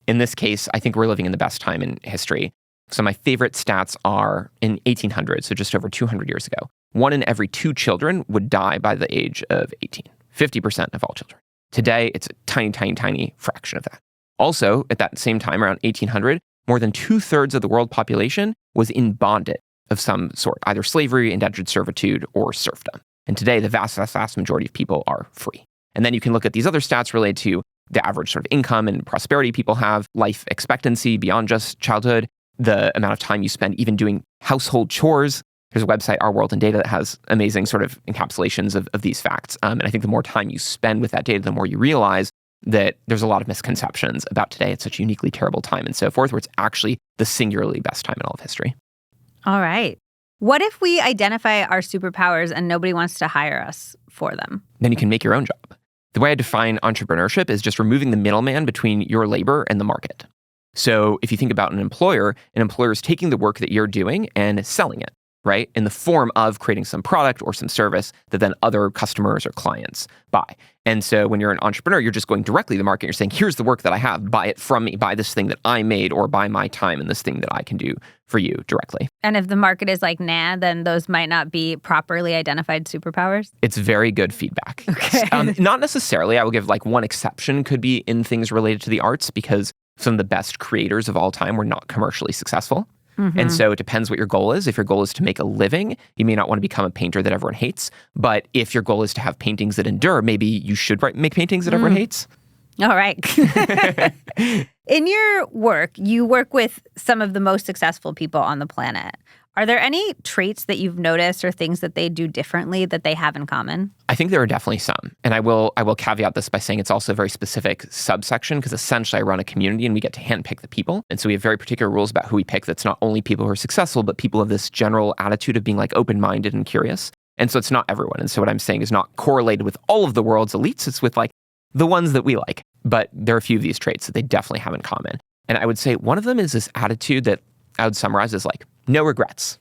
In this case, I think we're living in the best time in history. So my favorite stats are in 1800, so just over 200 years ago, 1 in every 2 children would die by the age of 18, 50% of all children. Today, it's a tiny, tiny, tiny fraction of that. Also, at that same time, around 1800, more than 2/3 of the world population was in bondage of some sort, either slavery, indentured servitude, or serfdom. And today, the vast, vast, vast majority of people are free. And then you can look at these other stats related to the average sort of income and prosperity people have, life expectancy beyond just childhood, the amount of time you spend even doing household chores. There's a website, Our World in Data, that has amazing sort of encapsulations of these facts. And I think the more time you spend with that data, the more you realize that there's a lot of misconceptions about today. It's such a uniquely terrible time and so forth, where it's actually the singularly best time in all of history. All right. What if we identify our superpowers and nobody wants to hire us for them? Then you can make your own job. The way I define entrepreneurship is just removing the middleman between your labor and the market. So if you think about an employer is taking the work that you're doing and selling it. right? In the form of creating some product or some service that then other customers or clients buy. And so when you're an entrepreneur, you're just going directly to the market. You're saying, here's the work that I have. Buy it from me. Buy this thing that I made, or buy my time in this thing that I can do for you directly. And if the market is like, nah, then those might not be properly identified superpowers? It's very good feedback. Okay. Not necessarily. I will give like one exception could be in things related to the arts, because some of the best creators of all time were not commercially successful. And so it depends what your goal is. If your goal is to make a living, you may not want to become a painter that everyone hates. But if your goal is to have paintings that endure, maybe you should make paintings that everyone hates. All right. In your work, you work with some of the most successful people on the planet. Are there any traits that you've noticed or things that they do differently that they have in common? I think there are definitely some. And I will caveat this by saying it's also a very specific subsection, because essentially I run a community and we get to handpick the people. And so we have very particular rules about who we pick. That's not only people who are successful, but people of this general attitude of being like open-minded and curious. And so it's not everyone. And so what I'm saying is not correlated with all of the world's elites. It's with like the ones that we like. But there are a few of these traits that they definitely have in common. And I would say one of them is this attitude that I would summarize as like, no regrets.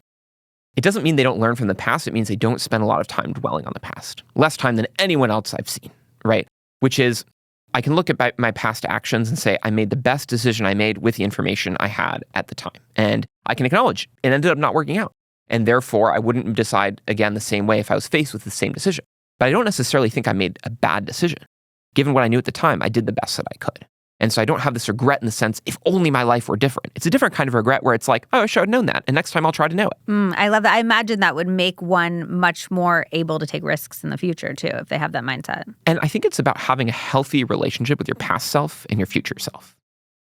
It doesn't mean they don't learn from the past. It means they don't spend a lot of time dwelling on the past. Less time than anyone else I've seen, right? Which is, I can look at my past actions and say, I made the best decision I made with the information I had at the time. And I can acknowledge it ended up not working out. And therefore, I wouldn't decide again the same way if I was faced with the same decision. But I don't necessarily think I made a bad decision. Given what I knew at the time, I did the best that I could. And so I don't have this regret in the sense, if only my life were different. It's a different kind of regret where it's like, oh, I should have known that. And next time I'll try to know it. I love that. I imagine that would make one much more able to take risks in the future, too, if they have that mindset. And I think it's about having a healthy relationship with your past self and your future self.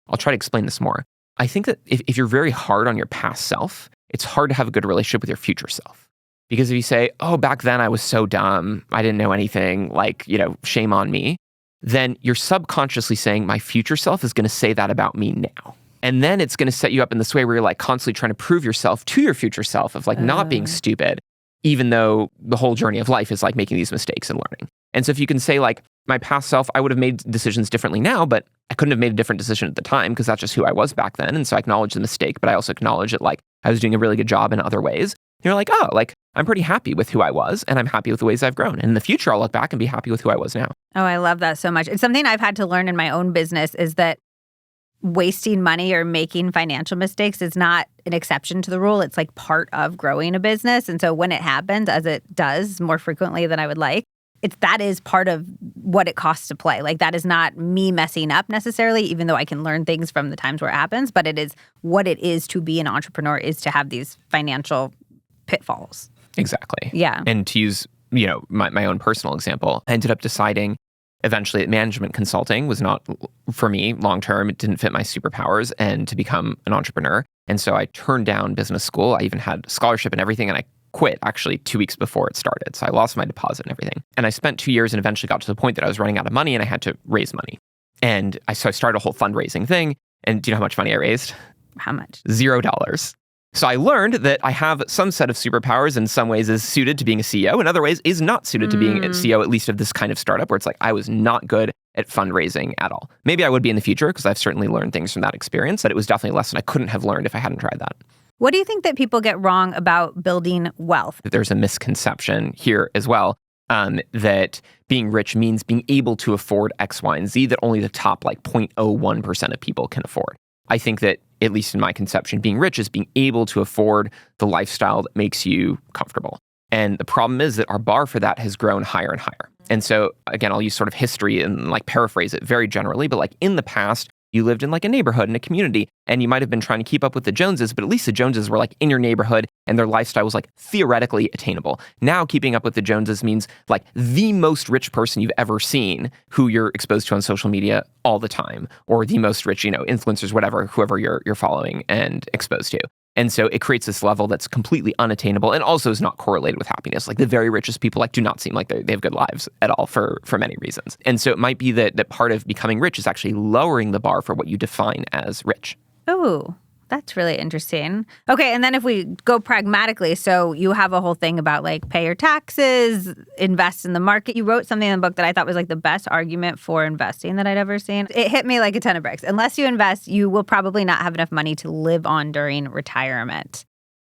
I'll try to explain this more. I think that if you're very hard on your past self, it's hard to have a good relationship with your future self. Because if you say, oh, back then I was so dumb, I didn't know anything, like, shame on me, then you're subconsciously saying my future self is going to say that about me now. And then it's going to set you up in this way where you're like constantly trying to prove yourself to your future self of like not being stupid, even though the whole journey of life is like making these mistakes and learning. And so if you can say like my past self, I would have made decisions differently now, but I couldn't have made a different decision at the time because that's just who I was back then. And so I acknowledge the mistake, but I also acknowledge that like I was doing a really good job in other ways. You're like, oh, like I'm pretty happy with who I was and I'm happy with the ways I've grown. And in the future, I'll look back and be happy with who I was now. Oh, I love that so much. It's something I've had to learn in my own business is that wasting money or making financial mistakes is not an exception to the rule. It's like part of growing a business. And so when it happens, as it does more frequently than I would like, that is part of what it costs to play. Like that is not me messing up necessarily, even though I can learn things from the times where it happens, but it is what it is to be an entrepreneur is to have these financial pitfalls. Exactly. Yeah. And to use, my own personal example, I ended up deciding eventually that management consulting was not for me long-term. It didn't fit my superpowers and to become an entrepreneur. And so I turned down business school. I even had scholarship and everything. And I quit actually 2 weeks before it started. So I lost my deposit and everything. And I spent 2 years and eventually got to the point that I was running out of money and I had to raise money. And so I started a whole fundraising thing. And do you know how much money I raised? How much? $0. So I learned that I have some set of superpowers in some ways is suited to being a CEO, in other ways is not suited to being a CEO, at least of this kind of startup, where it's like I was not good at fundraising at all. Maybe I would be in the future because I've certainly learned things from that experience, but it was definitely a lesson I couldn't have learned if I hadn't tried that. What do you think that people get wrong about building wealth? There's a misconception here as well, that being rich means being able to afford X, Y, and Z that only the top like 0.01% of people can afford. I think that, at least in my conception, being rich is being able to afford the lifestyle that makes you comfortable. And the problem is that our bar for that has grown higher and higher. And so, again, I'll use sort of history and like paraphrase it very generally, but like in the past, you lived in like a neighborhood and a community, and you might have been trying to keep up with the Joneses, but at least the Joneses were like in your neighborhood and their lifestyle was like theoretically attainable. Now keeping up with the Joneses means like the most rich person you've ever seen who you're exposed to on social media all the time, or the most rich, influencers, whatever, whoever you're following and exposed to. And so it creates this level that's completely unattainable and also is not correlated with happiness. Like the very richest people like do not seem like they have good lives at all for many reasons. And so it might be that part of becoming rich is actually lowering the bar for what you define as rich. Oh, that's really interesting. Okay, and then if we go pragmatically, so you have a whole thing about like pay your taxes, invest in the market. You wrote something in the book that I thought was like the best argument for investing that I'd ever seen. It hit me like a ton of bricks. Unless you invest, you will probably not have enough money to live on during retirement.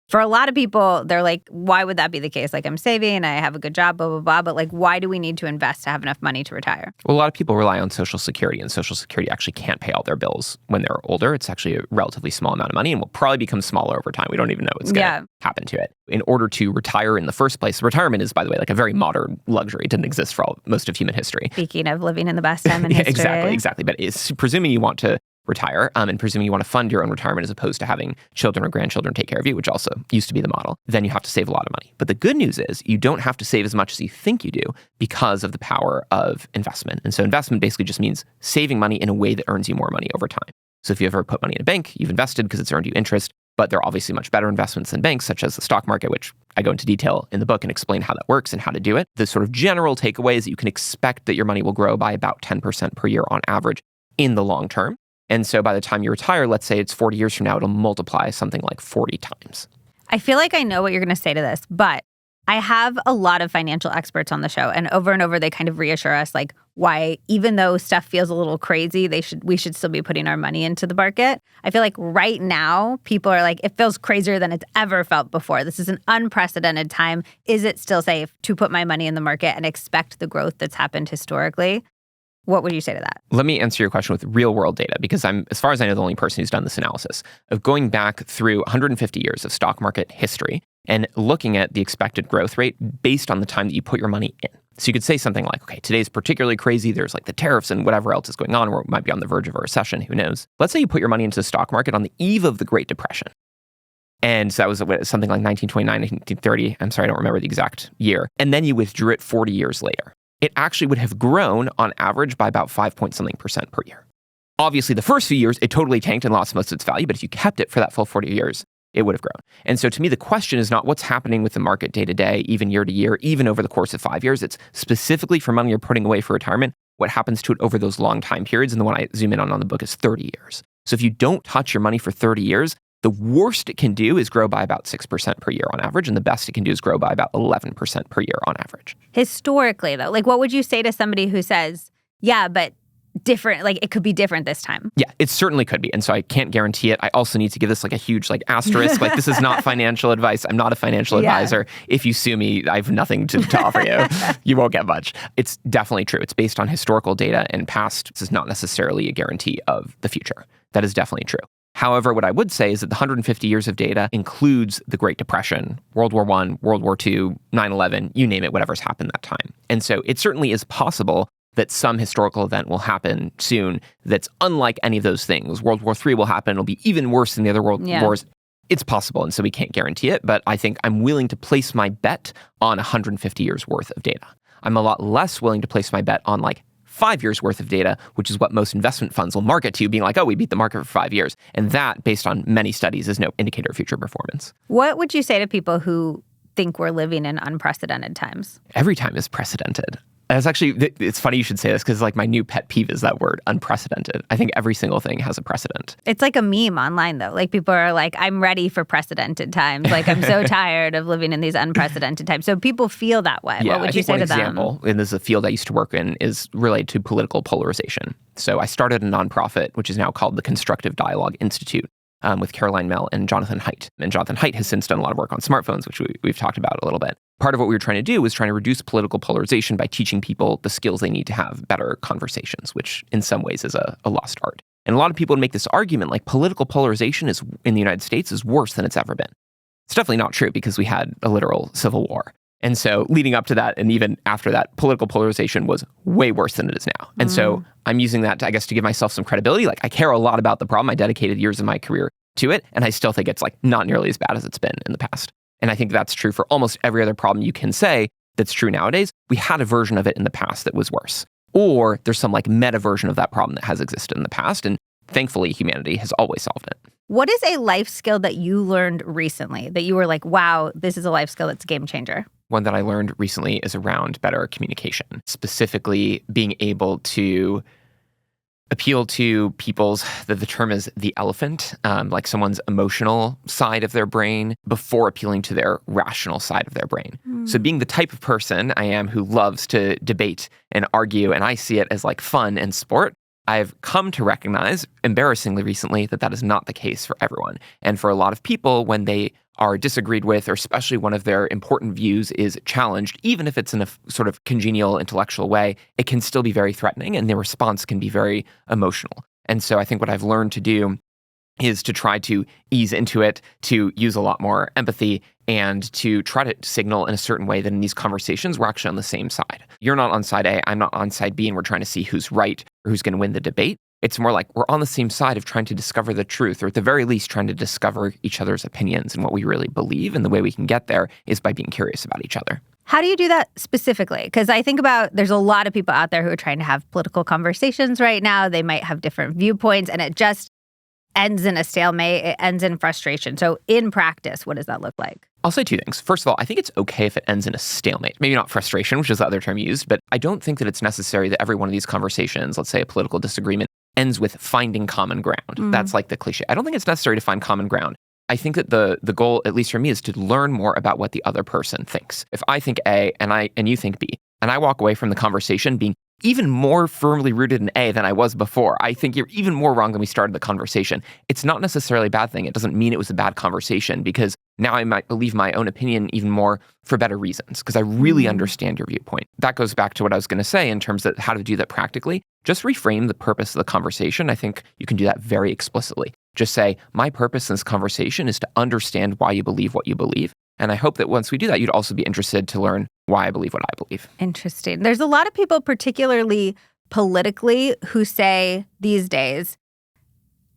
For a lot of people, they're like, why would that be the case? Like, I'm saving, I have a good job, blah, blah, blah. But like, why do we need to invest to have enough money to retire? Well, a lot of people rely on Social Security, and Social Security actually can't pay all their bills when they're older. It's actually a relatively small amount of money and will probably become smaller over time. We don't even know what's going to happen to it. In order to retire in the first place, retirement is, by the way, like a very modern luxury. It didn't exist for most of human history. Speaking of living in the best time in history. Exactly. But it's presuming you want to retire and presuming you want to fund your own retirement as opposed to having children or grandchildren take care of you, which also used to be the model, then you have to save a lot of money. But the good news is you don't have to save as much as you think you do because of the power of investment. And so investment basically just means saving money in a way that earns you more money over time. So if you ever put money in a bank, you've invested because it's earned you interest, but there are obviously much better investments than banks, such as the stock market, which I go into detail in the book and explain how that works and how to do it. The sort of general takeaway is that you can expect that your money will grow by about 10% per year on average in the long term. And so by the time you retire, let's say it's 40 years from now, it'll multiply something like 40 times. I feel like I know what you're going to say to this, but I have a lot of financial experts on the show, and over they kind of reassure us like why, even though stuff feels a little crazy, we should still be putting our money into the market. I feel like right now, people are like, it feels crazier than it's ever felt before. This is an unprecedented time. Is it still safe to put my money in the market and expect the growth that's happened historically? What would you say to that? Let me answer your question with real world data, because I'm, as far as I know, the only person who's done this analysis of going back through 150 years of stock market history and looking at the expected growth rate based on the time that you put your money in. So you could say something like, okay, today's particularly crazy. There's like the tariffs and whatever else is going on, or it might be on the verge of a recession. Who knows? Let's say you put your money into the stock market on the eve of the Great Depression. And so that was something like 1929, 1930. I'm sorry, I don't remember the exact year. And then you withdrew it 40 years later. It actually would have grown on average by about 5% per year. Obviously, the first few years, it totally tanked and lost most of its value. But if you kept it for that full 40 years, it would have grown. And so to me, the question is not what's happening with the market day to day, even year to year, even over the course of 5 years. It's specifically for money you're putting away for retirement, what happens to it over those long time periods. And the one I zoom in on the book is 30 years. So if you don't touch your money for 30 years, the worst it can do is grow by about 6% per year on average, and the best it can do is grow by about 11% per year on average. Historically, though, like what would you say to somebody who says, yeah, but different, like it could be different this time? Yeah, it certainly could be. And so I can't guarantee it. I also need to give this like a huge like asterisk. Like this is not financial advice. I'm not a financial advisor. If you sue me, I have nothing to offer you. You won't get much. It's definitely true. It's based on historical data and past. This is not necessarily a guarantee of the future. That is definitely true. However, what I would say is that the 150 years of data includes the Great Depression, World War I, World War II, 9/11, you name it, whatever's happened that time. And so it certainly is possible that some historical event will happen soon that's unlike any of those things. World War III will happen. It'll be even worse than the other world wars. It's possible, and so we can't guarantee it, but I think I'm willing to place my bet on 150 years worth of data. I'm a lot less willing to place my bet on like 5 years worth of data, which is what most investment funds will market to, being like, oh, we beat the market for 5 years. And that, based on many studies, is no indicator of future performance. What would you say to people who think we're living in unprecedented times? Every time is precedented. That's actually, it's funny you should say this because like my new pet peeve is that word, unprecedented. I think every single thing has a precedent. It's like a meme online though. Like people are like, I'm ready for precedented times. Like I'm so tired of living in these unprecedented times. So people feel that way. Yeah, what would you say to them? One example, and this is a field I used to work in, is related to political polarization. So I started a nonprofit, which is now called the Constructive Dialogue Institute, with Caroline Mell and Jonathan Haidt. And Jonathan Haidt has since done a lot of work on smartphones, which we've talked about a little bit. Part of what we were trying to do was trying to reduce political polarization by teaching people the skills they need to have better conversations, which in some ways is a lost art. And a lot of people make this argument like political polarization is in the United States is worse than it's ever been. It's definitely not true because we had a literal civil war. And so leading up to that and even after that, political polarization was way worse than it is now. And so I'm using that, to, I guess, to give myself some credibility. Like I care a lot about the problem. I dedicated years of my career to it. And I still think it's like not nearly as bad as it's been in the past. And I think that's true for almost every other problem you can say that's true nowadays. We had a version of it in the past that was worse. Or there's some like meta version of that problem that has existed in the past. And thankfully, humanity has always solved it. What is a life skill that you learned recently that you were like, wow, this is a life skill that's a game changer? One that I learned recently is around better communication, specifically being able to appeal to people's, the term is the elephant, like someone's emotional side of their brain before appealing to their rational side of their brain. So being the type of person I am who loves to debate and argue, and I see it as like fun and sport, I've come to recognize, embarrassingly recently, that that is not the case for everyone. And for a lot of people, when they are disagreed with, or especially one of their important views is challenged, even if it's in a sort of congenial intellectual way, it can still be very threatening and the response can be very emotional. And so I think what I've learned to do is to try to ease into it, to use a lot more empathy, and to try to signal in a certain way that in these conversations, we're actually on the same side. You're not on side A, I'm not on side B, and we're trying to see who's right or who's going to win the debate. It's more like we're on the same side of trying to discover the truth, or at the very least, trying to discover each other's opinions and what we really believe. And the way we can get there is by being curious about each other. How do you do that specifically? Because I think about there's a lot of people out there who are trying to have political conversations right now. They might have different viewpoints, and it just ends in a stalemate. It ends in frustration. So in practice, what does that look like? I'll say two things. First of all, I think it's okay if it ends in a stalemate. Maybe not frustration, which is the other term used, but I don't think that it's necessary that every one of these conversations, let's say a political disagreement, ends with finding common ground. That's like the cliche. I don't think it's necessary to find common ground. I think that the goal, at least for me, is to learn more about what the other person thinks. If I think A and you think B, and I walk away from the conversation being even more firmly rooted in A than I was before, I think you're even more wrong than we started the conversation. It's not necessarily a bad thing. It doesn't mean it was a bad conversation, because now I might believe my own opinion even more for better reasons, because I really understand your viewpoint. That goes back to what I was going to say in terms of how to do that practically. Just reframe the purpose of the conversation. I think you can do that very explicitly. Just say, my purpose in this conversation is to understand why you believe what you believe. And I hope that once we do that, you'd also be interested to learn why I believe what I believe. Interesting. There's a lot of people, particularly politically, who say these days,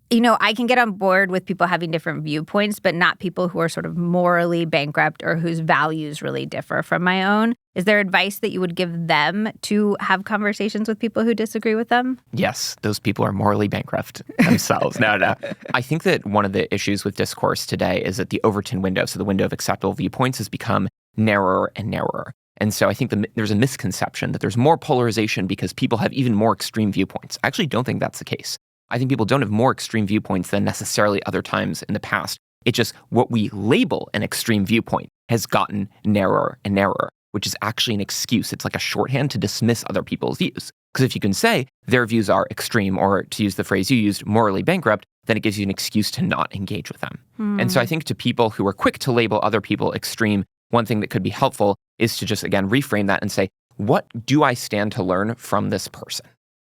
you know, I can get on board with people having different viewpoints, but not people who are sort of morally bankrupt or whose values really differ from my own. Is there advice that you would give them to have conversations with people who disagree with them? Yes, those people are morally bankrupt themselves. No. I think that one of the issues with discourse today is that the Overton window, so the window of acceptable viewpoints, has become narrower and narrower. And so I think there's a misconception that there's more polarization because people have even more extreme viewpoints. I actually don't think that's the case. I think people don't have more extreme viewpoints than necessarily other times in the past. It's just what we label an extreme viewpoint has gotten narrower and narrower, which is actually an excuse. It's like a shorthand to dismiss other people's views. Because if you can say their views are extreme, or to use the phrase you used, morally bankrupt, then it gives you an excuse to not engage with them. And so I think to people who are quick to label other people extreme, one thing that could be helpful is to just, again, reframe that and say, what do I stand to learn from this person?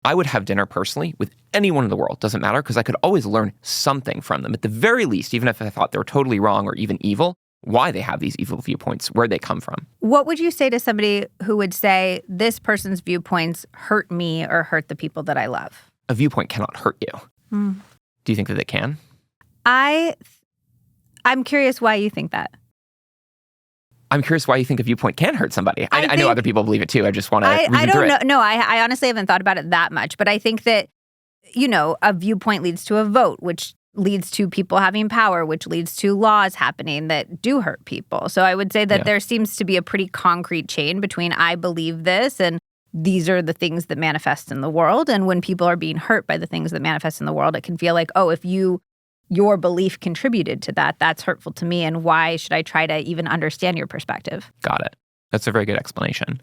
I would have dinner personally with anyone in the world, doesn't matter, because I could always learn something from them. At the very least, even if I thought they were totally wrong or even evil, why they have these evil viewpoints, where they come from. What would you say to somebody who would say, this person's viewpoints hurt me or hurt the people that I love? A viewpoint cannot hurt you. Do you think that it can? I'm curious why you think that. I'm curious why you think a viewpoint can hurt somebody. I know other people believe it too. I just want to reason I don't through know. it. No, I honestly haven't thought about it that much. But I think that, you know, a viewpoint leads to a vote, which leads to people having power, which leads to laws happening that do hurt people. So I would say that there seems to be a pretty concrete chain between I believe this and these are the things that manifest in the world. And when people are being hurt by the things that manifest in the world, it can feel like, oh, if your belief contributed to that, that's hurtful to me. And why should I try to even understand your perspective? Got it. That's a very good explanation.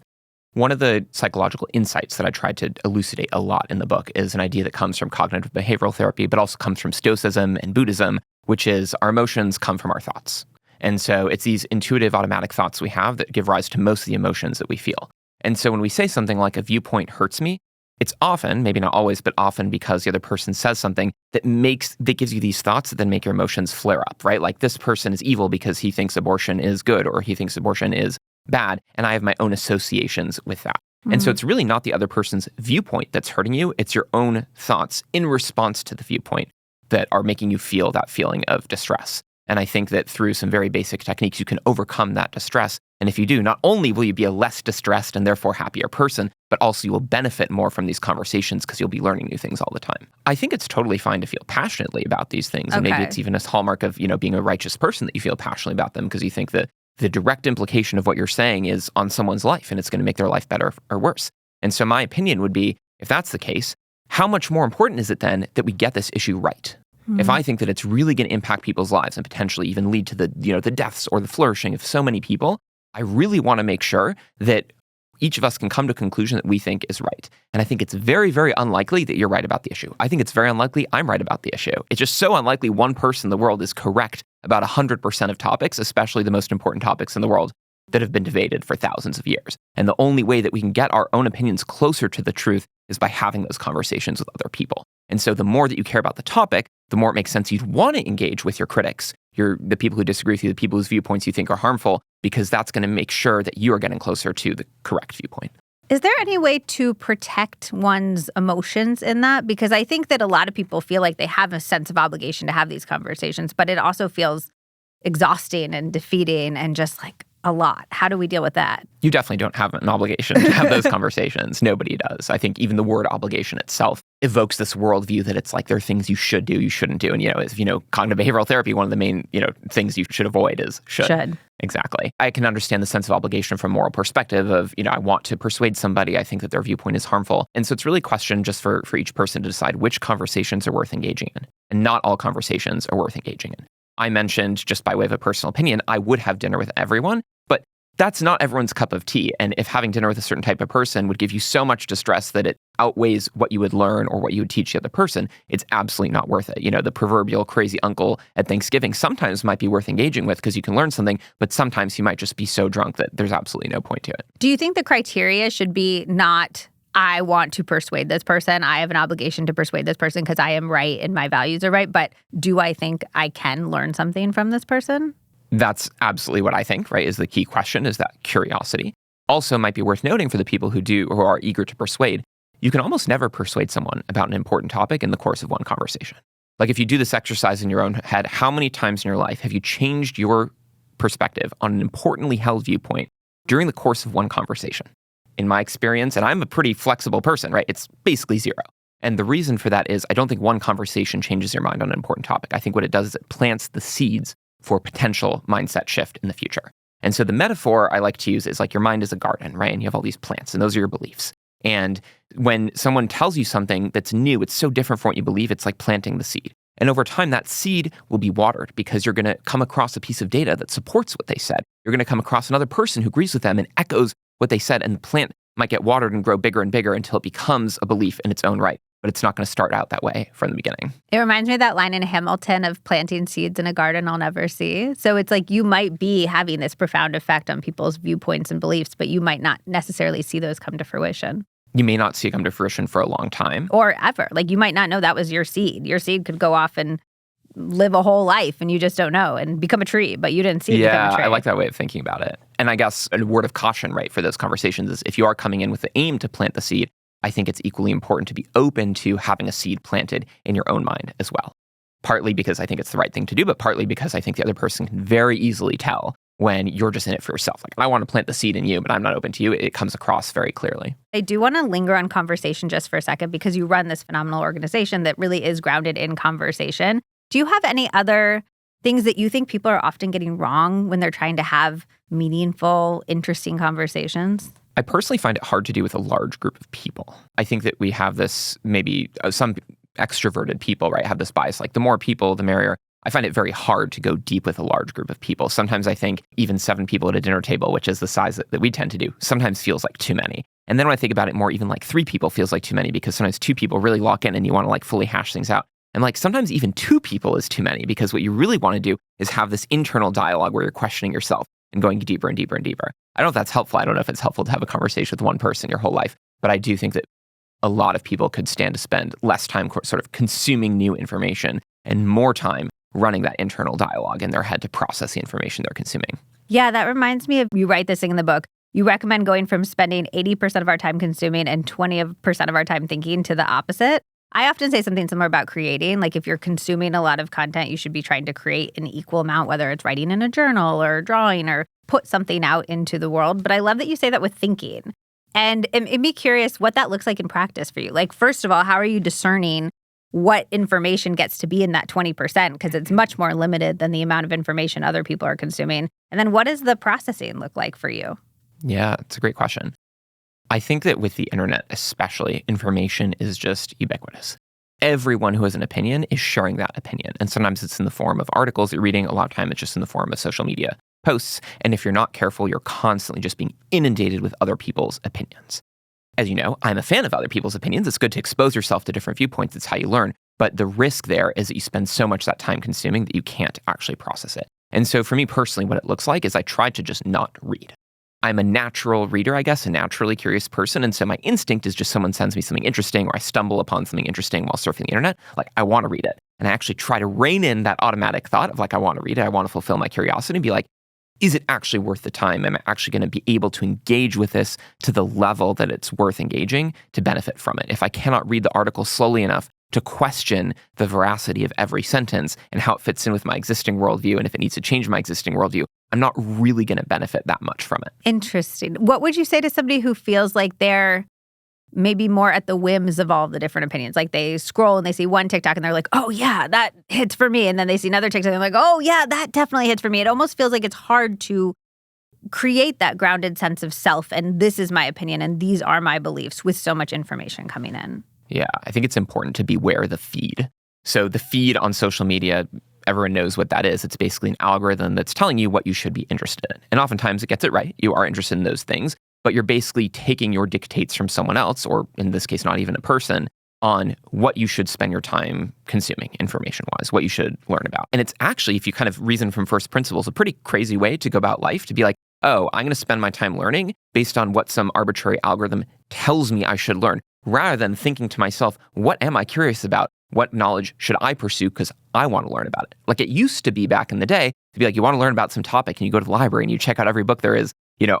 One of the psychological insights that I tried to elucidate a lot in the book is an idea that comes from cognitive behavioral therapy, but also comes from Stoicism and Buddhism, which is our emotions come from our thoughts. And so it's these intuitive automatic thoughts we have that give rise to most of the emotions that we feel. And so when we say something like a viewpoint hurts me, it's often, maybe not always, but often because the other person says something that gives you these thoughts that then make your emotions flare up, right? Like this person is evil because he thinks abortion is good or he thinks abortion is bad. And I have my own associations with that. And so it's really not the other person's viewpoint that's hurting you. It's your own thoughts in response to the viewpoint that are making you feel that feeling of distress. And I think that through some very basic techniques, you can overcome that distress. And if you do, not only will you be a less distressed and therefore happier person, but also you will benefit more from these conversations because you'll be learning new things all the time. I think it's totally fine to feel passionately about these things. And maybe it's even a hallmark of, being a righteous person that you feel passionately about them because you think that the direct implication of what you're saying is on someone's life and it's going to make their life better or worse. And so my opinion would be, if that's the case, how much more important is it then that we get this issue right? If I think that it's really going to impact people's lives and potentially even lead to the deaths or the flourishing of so many people, I really want to make sure that Each of us can come to a conclusion that we think is right. And I think it's very, very unlikely that you're right about the issue. I think it's very unlikely I'm right about the issue. It's just so unlikely one person in the world is correct about 100% of topics, especially the most important topics in the world that have been debated for thousands of years. And the only way that we can get our own opinions closer to the truth is by having those conversations with other people. And so the more that you care about the topic, the more it makes sense you'd want to engage with your critics, the people who disagree with you, the people whose viewpoints you think are harmful, because that's going to make sure that you are getting closer to the correct viewpoint. Is there any way to protect one's emotions in that? Because I think that a lot of people feel like they have a sense of obligation to have these conversations, but it also feels exhausting and defeating and just like a lot. How do we deal with that? You definitely don't have an obligation to have those conversations. Nobody does. I think even the word obligation itself evokes this worldview that it's like there are things you should do, you shouldn't do. And, cognitive behavioral therapy, one of the main, things you should avoid is should. Exactly. I can understand the sense of obligation from a moral perspective of, I want to persuade somebody. I think that their viewpoint is harmful. And so it's really a question just for each person to decide which conversations are worth engaging in. And not all conversations are worth engaging in. I mentioned, just by way of a personal opinion, I would have dinner with everyone, but that's not everyone's cup of tea. And if having dinner with a certain type of person would give you so much distress that it outweighs what you would learn or what you would teach the other person, it's absolutely not worth it. The proverbial crazy uncle at Thanksgiving sometimes might be worth engaging with because you can learn something, but sometimes you might just be so drunk that there's absolutely no point to it. Do you think the criteria should be not, I want to persuade this person, I have an obligation to persuade this person because I am right and my values are right, but do I think I can learn something from this person? That's absolutely what I think, right, is the key question, is that curiosity. Also might be worth noting for the people who are eager to persuade, you can almost never persuade someone about an important topic in the course of one conversation. Like if you do this exercise in your own head, how many times in your life have you changed your perspective on an importantly held viewpoint during the course of one conversation? In my experience, and I'm a pretty flexible person, right, it's basically zero. And the reason for that is I don't think one conversation changes your mind on an important topic. I think what it does is it plants the seeds for potential mindset shift in the future. And so the metaphor I like to use is like your mind is a garden, right? And you have all these plants, and those are your beliefs. And when someone tells you something that's new, it's so different from what you believe, it's like planting the seed. And over time, that seed will be watered because you're going to come across a piece of data that supports what they said. You're going to come across another person who agrees with them and echoes what they said, and the plant might get watered and grow bigger and bigger until it becomes a belief in its own right. But it's not going to start out that way from the beginning. It reminds me of that line in Hamilton of planting seeds in a garden I'll never see. So it's like you might be having this profound effect on people's viewpoints and beliefs, but you might not necessarily see those come to fruition. You may not see it come to fruition for a long time. Or ever. Like you might not know that was your seed. Your seed could go off and live a whole life and you just don't know and become a tree, but you didn't see it become a tree. I like that way of thinking about it. And I guess a word of caution, right, for those conversations is if you are coming in with the aim to plant the seed, I think it's equally important to be open to having a seed planted in your own mind as well. Partly because I think it's the right thing to do, but partly because I think the other person can very easily tell when you're just in it for yourself. Like, I want to plant the seed in you, but I'm not open to you. It comes across very clearly. I do want to linger on conversation just for a second because you run this phenomenal organization that really is grounded in conversation. Do you have any other things that you think people are often getting wrong when they're trying to have meaningful, interesting conversations? I personally find it hard to do with a large group of people. I think that we have this, maybe some extroverted people, right, have this bias, like the more people, the merrier. I find it very hard to go deep with a large group of people. Sometimes I think even 7 people at a dinner table, which is the size that we tend to do, sometimes feels like too many. And then when I think about it more, even like 3 people feels like too many because sometimes 2 people really lock in and you want to like fully hash things out. And like sometimes even 2 people is too many because what you really want to do is have this internal dialogue where you're questioning yourself and going deeper and deeper and deeper. I don't know if that's helpful. I don't know if it's helpful to have a conversation with one person your whole life, but I do think that a lot of people could stand to spend less time sort of consuming new information and more time running that internal dialogue in their head to process the information they're consuming. Yeah, that reminds me of, you write this thing in the book, you recommend going from spending 80% of our time consuming and 20% of our time thinking to the opposite. I often say something similar about creating. Like if you're consuming a lot of content, you should be trying to create an equal amount, whether it's writing in a journal or drawing or put something out into the world. But I love that you say that with thinking. And it'd be curious what that looks like in practice for you. Like, first of all, how are you discerning what information gets to be in that 20%? Because it's much more limited than the amount of information other people are consuming. And then what does the processing look like for you? Yeah, it's a great question. I think that with the internet especially, information is just ubiquitous. Everyone who has an opinion is sharing that opinion. And sometimes it's in the form of articles you're reading. A lot of time it's just in the form of social media posts. And if you're not careful, you're constantly just being inundated with other people's opinions. As you know, I'm a fan of other people's opinions. It's good to expose yourself to different viewpoints. It's how you learn. But the risk there is that you spend so much of that time consuming that you can't actually process it. And so for me personally, what it looks like is I try to just not read. I'm a natural reader, I guess, a naturally curious person. And so my instinct is just someone sends me something interesting or I stumble upon something interesting while surfing the internet. Like, I want to read it. And I actually try to rein in that automatic thought of like, I want to read it. I want to fulfill my curiosity and be like, is it actually worth the time? Am I actually going to be able to engage with this to the level that it's worth engaging to benefit from it? If I cannot read the article slowly enough to question the veracity of every sentence and how it fits in with my existing worldview, and if it needs to change my existing worldview, I'm not really going to benefit that much from it. Interesting. What would you say to somebody who feels like they're maybe more at the whims of all the different opinions? Like they scroll and they see one TikTok and they're like, oh yeah, that hits for me. And then they see another TikTok and they're like, oh yeah, that definitely hits for me. It almost feels like it's hard to create that grounded sense of self. And this is my opinion and these are my beliefs with so much information coming in. Yeah, I think it's important to beware of the feed. So the feed on social media, everyone knows what that is. It's basically an algorithm that's telling you what you should be interested in. And oftentimes it gets it right. You are interested in those things, but you're basically taking your dictates from someone else, or in this case, not even a person, on what you should spend your time consuming information-wise, what you should learn about. And it's actually, if you kind of reason from first principles, a pretty crazy way to go about life, to be like, oh, I'm going to spend my time learning based on what some arbitrary algorithm tells me I should learn, rather than thinking to myself, what am I curious about? What knowledge should I pursue because I want to learn about it? Like it used to be back in the day to be like, you want to learn about some topic and you go to the library and you check out every book there is,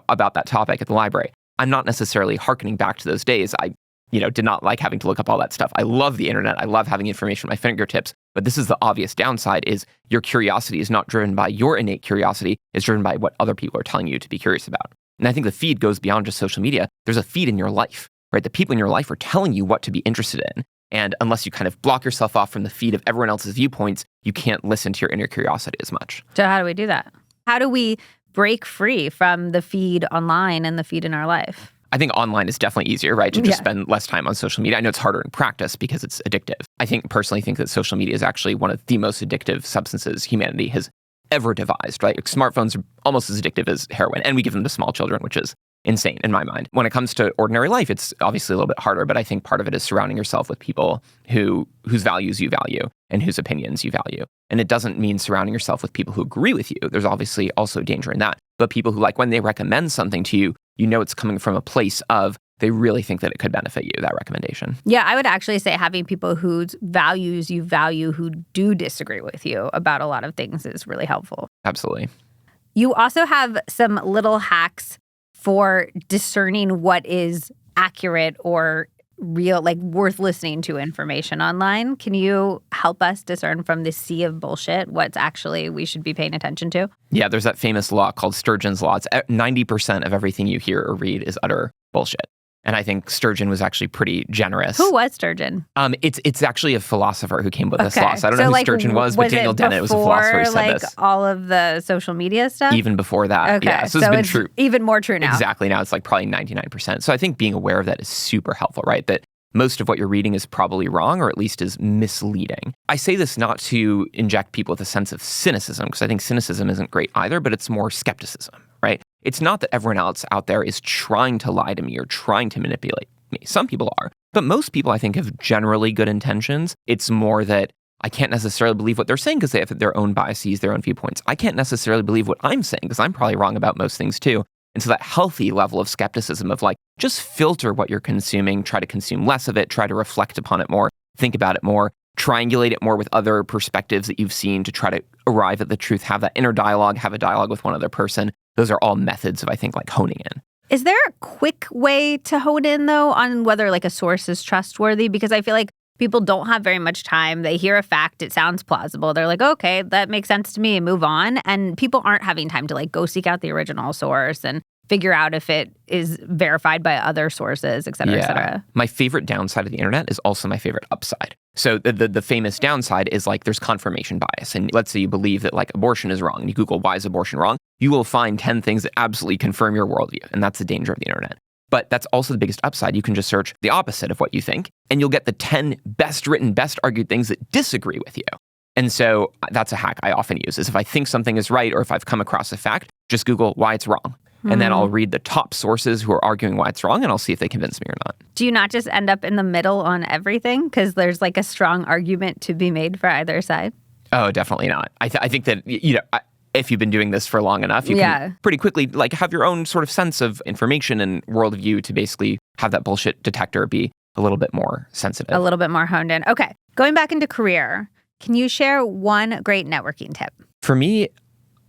about that topic at the library. I'm not necessarily hearkening back to those days. I, did not like having to look up all that stuff. I love the internet. I love having information at my fingertips. But this is the obvious downside is your curiosity is not driven by your innate curiosity. It's driven by what other people are telling you to be curious about. And I think the feed goes beyond just social media. There's a feed in your life, right? The people in your life are telling you what to be interested in. And unless you kind of block yourself off from the feed of everyone else's viewpoints, you can't listen to your inner curiosity as much. So how do we do that? How do we break free from the feed online and the feed in our life? I think online is definitely easier, right? To just spend less time on social media. I know it's harder in practice because it's addictive. I personally think that social media is actually one of the most addictive substances humanity has ever devised, right? Smartphones are almost as addictive as heroin, and we give them to small children, which is insane in my mind. When it comes to ordinary life, it's obviously a little bit harder, but I think part of it is surrounding yourself with people whose values you value and whose opinions you value. And it doesn't mean surrounding yourself with people who agree with you. There's obviously also danger in that. But people who, like, when they recommend something to you, it's coming from a place of they really think that it could benefit you, that recommendation. Yeah, I would actually say having people whose values you value who do disagree with you about a lot of things is really helpful. Absolutely. You also have some little hacks for discerning what is accurate or real, like worth listening to information online. Can you help us discern from this sea of bullshit what's actually we should be paying attention to? Yeah, there's that famous law called Sturgeon's Law. It's 90% of everything you hear or read is utter bullshit. And I think Sturgeon was actually pretty generous. Who was Sturgeon? It's actually a philosopher who came up with this law. So I don't know who Sturgeon was, but Daniel Dennett was a philosopher who said this. All of the social media stuff? Even before that. Okay. Yeah, so it's been true. Even more true now. Exactly. Now it's like probably 99%. So I think being aware of that is super helpful, right? That most of what you're reading is probably wrong or at least is misleading. I say this not to inject people with a sense of cynicism, because I think cynicism isn't great either, but it's more skepticism, right? It's not that everyone else out there is trying to lie to me or trying to manipulate me. Some people are, but most people I think have generally good intentions. It's more that I can't necessarily believe what they're saying because they have their own biases, their own viewpoints. I can't necessarily believe what I'm saying because I'm probably wrong about most things too. And so that healthy level of skepticism of like, just filter what you're consuming, try to consume less of it, try to reflect upon it more, think about it more, triangulate it more with other perspectives that you've seen to try to arrive at the truth, have that inner dialogue, have a dialogue with one other person. Those are all methods of, I think, like honing in. Is there a quick way to hone in, though, on whether like a source is trustworthy? Because I feel like people don't have very much time. They hear a fact, it sounds plausible. They're like, okay, that makes sense to me, and move on. And people aren't having time to like go seek out the original source and figure out if it is verified by other sources, et cetera, et cetera. My favorite downside of the internet is also my favorite upside. So the famous downside is like there's confirmation bias. And let's say you believe that like abortion is wrong and you Google why is abortion wrong, you will find 10 things that absolutely confirm your worldview. And that's the danger of the internet. But that's also the biggest upside. You can just search the opposite of what you think and you'll get the 10 best written, best argued things that disagree with you. And so that's a hack I often use is if I think something is right or if I've come across a fact, just Google why it's wrong. And then I'll read the top sources who are arguing why it's wrong, and I'll see if they convince me or not. Do you not just end up in the middle on everything because there's like a strong argument to be made for either side? Oh, definitely not. I think that, if you've been doing this for long enough, you can pretty quickly like have your own sort of sense of information and worldview to basically have that bullshit detector be a little bit more sensitive. A little bit more honed in. Okay. Going back into career, can you share one great networking tip? For me,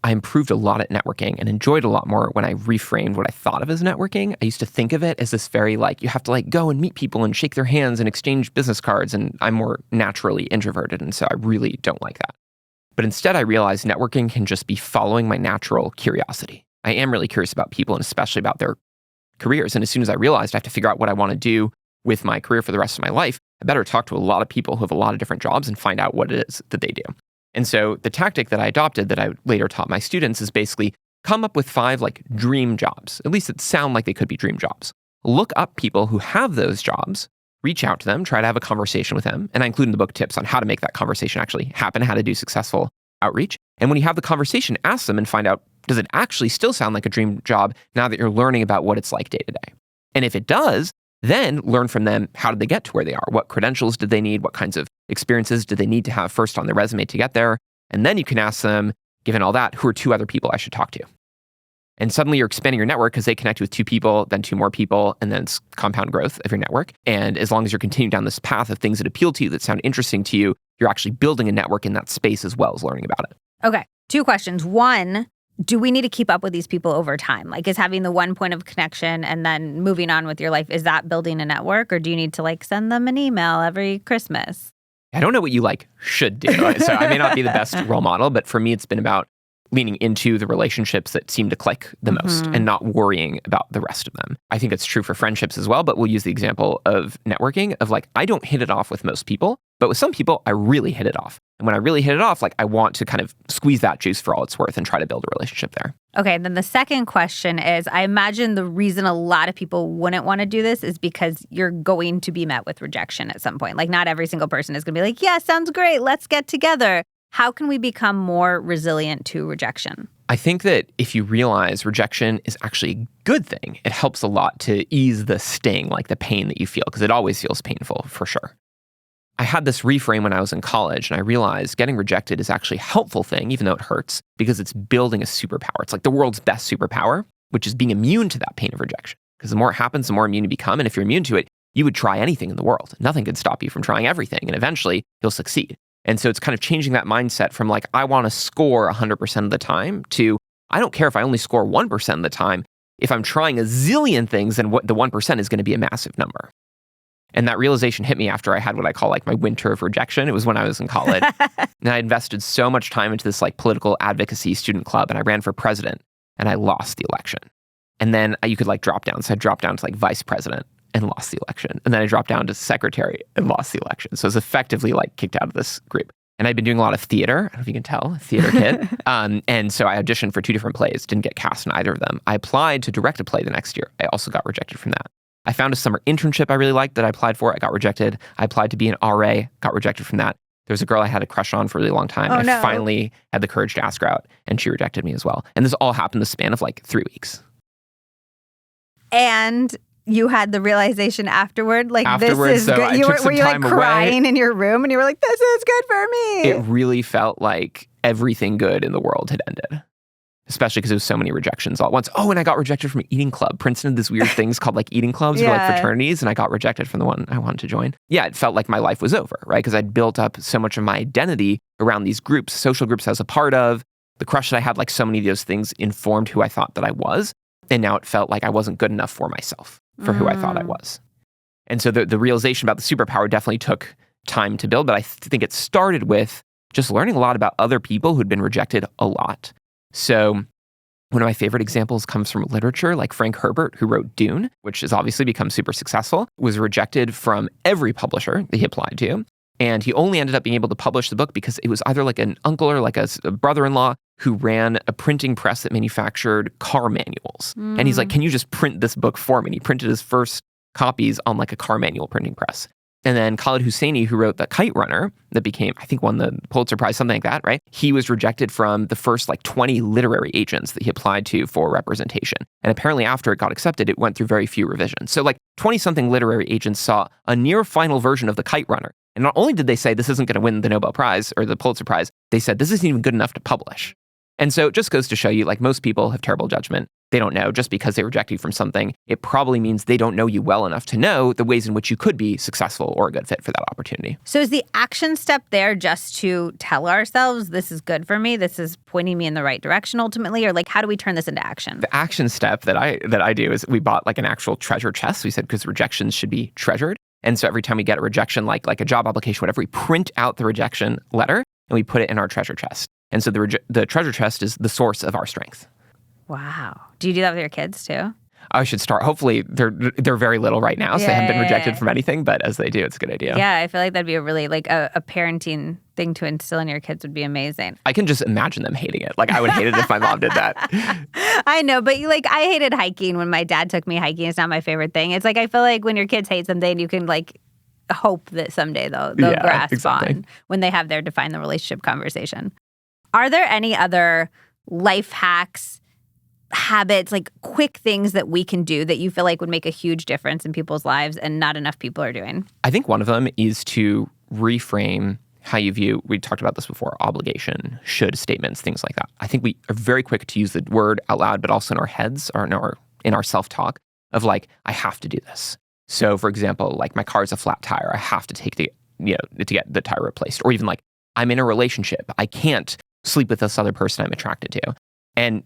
I improved a lot at networking and enjoyed a lot more when I reframed what I thought of as networking. I used to think of it as this very like, you have to like go and meet people and shake their hands and exchange business cards. And I'm more naturally introverted. And so I really don't like that. But instead, I realized networking can just be following my natural curiosity. I am really curious about people and especially about their careers. And as soon as I realized I have to figure out what I want to do with my career for the rest of my life, I better talk to a lot of people who have a lot of different jobs and find out what it is that they do. And so the tactic that I adopted that I later taught my students is basically come up with 5 like dream jobs, at least that sound like they could be dream jobs. Look up people who have those jobs, reach out to them, try to have a conversation with them. And I include in the book tips on how to make that conversation actually happen, how to do successful outreach. And when you have the conversation, ask them and find out, does it actually still sound like a dream job now that you're learning about what it's like day to day? And if it does, then learn from them, how did they get to where they are? What credentials did they need? What kinds of experiences did they need to have first on their resume to get there? And then you can ask them, given all that, who are 2 other people I should talk to? And suddenly you're expanding your network because they connect with 2 people, then 2 more people, and then it's compound growth of your network. And as long as you're continuing down this path of things that appeal to you, that sound interesting to you, you're actually building a network in that space as well as learning about it. Okay. 2 questions. 1, do we need to keep up with these people over time? Like, is having the one point of connection and then moving on with your life, is that building a network? Or do you need to like send them an email every Christmas? I don't know what you like should do. So I may not be the best role model, but for me, it's been about leaning into the relationships that seem to click the most and not worrying about the rest of them. I think it's true for friendships as well, but we'll use the example of networking of like, I don't hit it off with most people, but with some people, I really hit it off. And when I really hit it off, like I want to kind of squeeze that juice for all it's worth and try to build a relationship there. Okay, then the second question is, I imagine the reason a lot of people wouldn't want to do this is because you're going to be met with rejection at some point. Like not every single person is going to be like, yeah, sounds great, let's get together. How can we become more resilient to rejection? I think that if you realize rejection is actually a good thing, it helps a lot to ease the sting, like the pain that you feel, because it always feels painful for sure. I had this reframe when I was in college, and I realized getting rejected is actually a helpful thing, even though it hurts, because it's building a superpower. It's like the world's best superpower, which is being immune to that pain of rejection. Because the more it happens, the more immune you become. And if you're immune to it, you would try anything in the world. Nothing could stop you from trying everything. And eventually, you'll succeed. And so it's kind of changing that mindset from like, I want to score 100% of the time to, I don't care if I only score 1% of the time. If I'm trying a zillion things, then what the 1% is going to be a massive number. And that realization hit me after I had what I call like my winter of rejection. It was when I was in college. And I invested so much time into this like political advocacy student club, and I ran for president and I lost the election. And then you could like drop down. So I dropped down to like vice president and lost the election. And then I dropped down to secretary and lost the election. So I was effectively like kicked out of this group. And I'd been doing a lot of theater. I don't know if you can tell, a theater kid. And so I auditioned for 2 different plays, didn't get cast in either of them. I applied to direct a play the next year. I also got rejected from that. I found a summer internship I really liked that I applied for. I got rejected. I applied to be an RA, got rejected from that. There was a girl I had a crush on for a really long time. Oh, and no. I finally had the courage to ask her out, and she rejected me as well. And this all happened in the span of like 3 weeks. And you had the realization afterward, like Afterwards, this is so good. Were you like time crying away. in your room and you were like, this is good for me? It really felt like everything good in the world had ended. Especially because there was so many rejections all at once. Oh, and I got rejected from eating club. Princeton had this weird things called like eating clubs or like fraternities, and I got rejected from the one I wanted to join. Yeah, it felt like my life was over, right? Because I'd built up so much of my identity around these groups, social groups I was a part of. The crush that I had, like so many of those things informed who I thought that I was. And now it felt like I wasn't good enough for myself, for who I thought I was. And so the realization about the superpower definitely took time to build, but I think it started with just learning a lot about other people who'd been rejected a lot. So one of my favorite examples comes from literature, like Frank Herbert, who wrote Dune, which has obviously become super successful, was rejected from every publisher that he applied to. And he only ended up being able to publish the book because it was either like an uncle or like a brother-in-law who ran a printing press that manufactured car manuals. And he's like, can you just print this book for me? And he printed his first copies on like a car manual printing press. And then Khaled Hosseini, who wrote The Kite Runner, that became, I think, won the Pulitzer Prize, something like that, right? He was rejected from the first 20 literary agents that he applied to for representation. And apparently after it got accepted, it went through very few revisions. So 20-something literary agents saw a near final version of The Kite Runner. And not only did they say this isn't going to win the Nobel Prize or the Pulitzer Prize, they said this isn't even good enough to publish. And so it just goes to show you, most people have terrible judgment. They don't know. Just because they reject you from something, it probably means they don't know you well enough to know the ways in which you could be successful or a good fit for that opportunity. So is the action step there just to tell ourselves this is good for me, this is pointing me in the right direction ultimately, or how do we turn this into action? The action step that I do is we bought an actual treasure chest. We said because rejections should be treasured. And so every time we get a rejection, like a job application, whatever, we print out the rejection letter and we put it in our treasure chest. And so the treasure chest is the source of our strength. Wow. Do you do that with your kids too? I should start. Hopefully, they're very little right now, so they haven't been rejected from anything. But as they do, it's a good idea. Yeah, I feel like that'd be a really a parenting thing to instill in your kids would be amazing. I can just imagine them hating it. I would hate it if my mom did that. I know, but I hated hiking when my dad took me hiking. It's not my favorite thing. It's I feel like when your kids hate something, you can hope that someday they'll grasp on when they have their define the relationship conversation. Are there any other life hacks, habits, quick things that we can do that you feel would make a huge difference in people's lives and not enough people are doing? I think one of them is to reframe how you view, we talked about this before, obligation, should statements, things like that. I think we are very quick to use the word out loud, but also in our heads or in our self-talk of I have to do this. So for example, my car's a flat tire. I have to take to get the tire replaced. Or even I'm in a relationship. I can't sleep with this other person I'm attracted to. And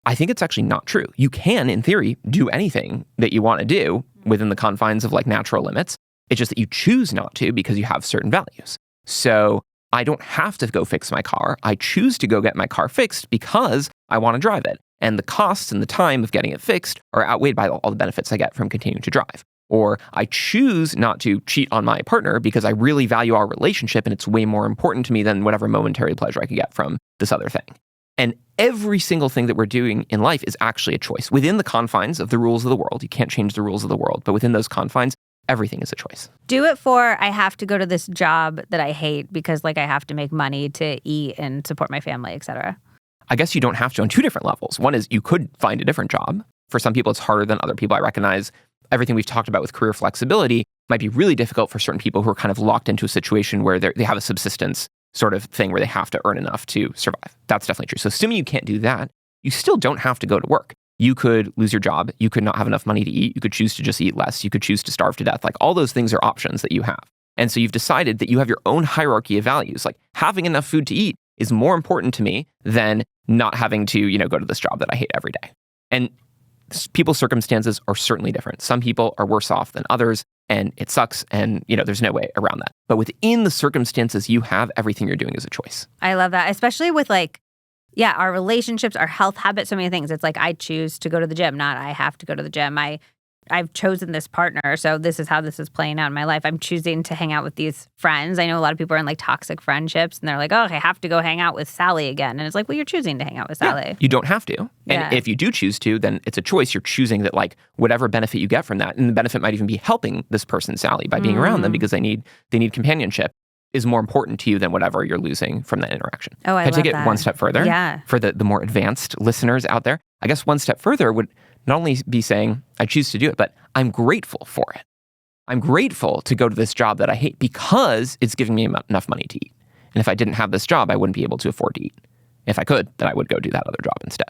I think it's actually not true. You can, in theory, do anything that you want to do within the confines of natural limits. It's just that you choose not to because you have certain values. So I don't have to go fix my car. I choose to go get my car fixed because I want to drive it. And the costs and the time of getting it fixed are outweighed by all the benefits I get from continuing to drive. Or I choose not to cheat on my partner because I really value our relationship and it's way more important to me than whatever momentary pleasure I could get from this other thing. And every single thing that we're doing in life is actually a choice. Within the confines of the rules of the world, you can't change the rules of the world, but within those confines, everything is a choice. Do it for, I have to go to this job that I hate because I have to make money to eat and support my family, et cetera. I guess you don't have to on two different levels. One is you could find a different job. For some people, it's harder than other people. I recognize everything we've talked about with career flexibility might be really difficult for certain people who are kind of locked into a situation where they have a subsistence sort of thing where they have to earn enough to survive. That's definitely true. So assuming you can't do that, you still don't have to go to work. You could lose your job. You could not have enough money to eat. You could choose to just eat less. You could choose to starve to death. All those things are options that you have. And so you've decided that you have your own hierarchy of values. Having enough food to eat is more important to me than not having to, go to this job that I hate every day. And people's circumstances are certainly different. Some people are worse off than others, and it sucks, and there's no way around that. But within the circumstances you have, everything you're doing is a choice. I love that, especially with our relationships, our health habits, so many things. It's I choose to go to the gym, not I have to go to the gym. I've chosen this partner, so this is how this is playing out in my life. I'm choosing to hang out with these friends. I know a lot of people are in toxic friendships, and they're oh, I have to go hang out with Sally again. And it's well, you're choosing to hang out with Sally. Yeah, you don't have to. And if you do choose to, then it's a choice. You're choosing that whatever benefit you get from that, and the benefit might even be helping this person, Sally, by being around them because they need companionship, is more important to you than whatever you're losing from that interaction. Oh, I love that. Can I take it one step further? Yeah. For the more advanced listeners out there, I guess one step further would not only be saying, I choose to do it, but I'm grateful for it. I'm grateful to go to this job that I hate because it's giving me enough money to eat. And if I didn't have this job, I wouldn't be able to afford to eat. If I could, then I would go do that other job instead.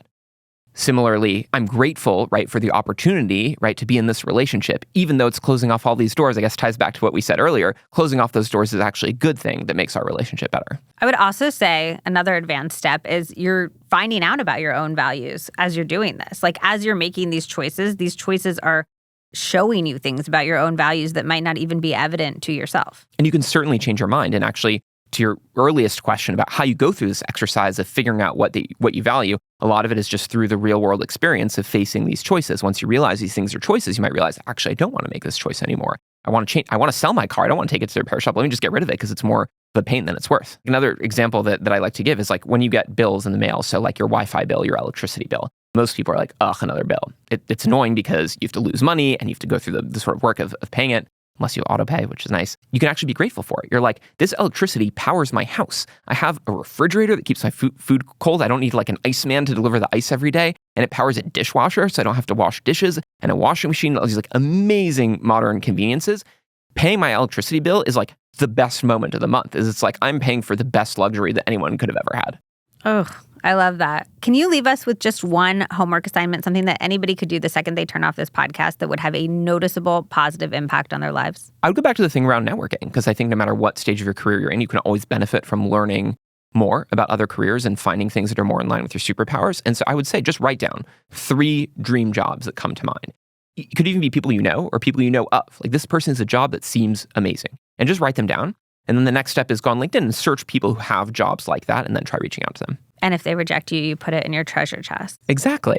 Similarly, I'm grateful, for the opportunity, to be in this relationship, even though it's closing off all these doors. I guess ties back to what we said earlier. Closing off those doors is actually a good thing that makes our relationship better. I would also say another advanced step is you're finding out about your own values as you're doing this. As you're making these choices are showing you things about your own values that might not even be evident to yourself. And you can certainly change your mind. And actually, to your earliest question about how you go through this exercise of figuring out what you value, a lot of it is just through the real world experience of facing these choices. Once you realize these things are choices, you might realize, actually, I don't want to make this choice anymore. I want to change. I want to sell my car. I don't want to take it to the repair shop. Let me just get rid of it because it's more of a pain than it's worth. Another example that I like to give is when you get bills in the mail. So your Wi-Fi bill, your electricity bill. Most people are ugh, another bill. It's annoying because you have to lose money and you have to go through the sort of work of paying it. unless you autopay, which is nice, you can actually be grateful for it. You're like, this electricity powers my house. I have a refrigerator that keeps my food cold. I don't need like an iceman to deliver the ice every day. And it powers a dishwasher, so I don't have to wash dishes, and a washing machine, all these like amazing modern conveniences. Paying my electricity bill is like the best moment of the month. It's like I'm paying for the best luxury that anyone could have ever had. Oh, I love that. Can you leave us with just one homework assignment, something that anybody could do the second they turn off this podcast that would have a noticeable positive impact on their lives? I would go back to the thing around networking, because I think no matter what stage of your career you're in, you can always benefit from learning more about other careers and finding things that are more in line with your superpowers. And so I would say just write down 3 dream jobs that come to mind. It could even be people you know or people you know of. Like, this person is a job that seems amazing. And just write them down. And then the next step is go on LinkedIn and search people who have jobs like that and then try reaching out to them. And if they reject you, you put it in your treasure chest. Exactly.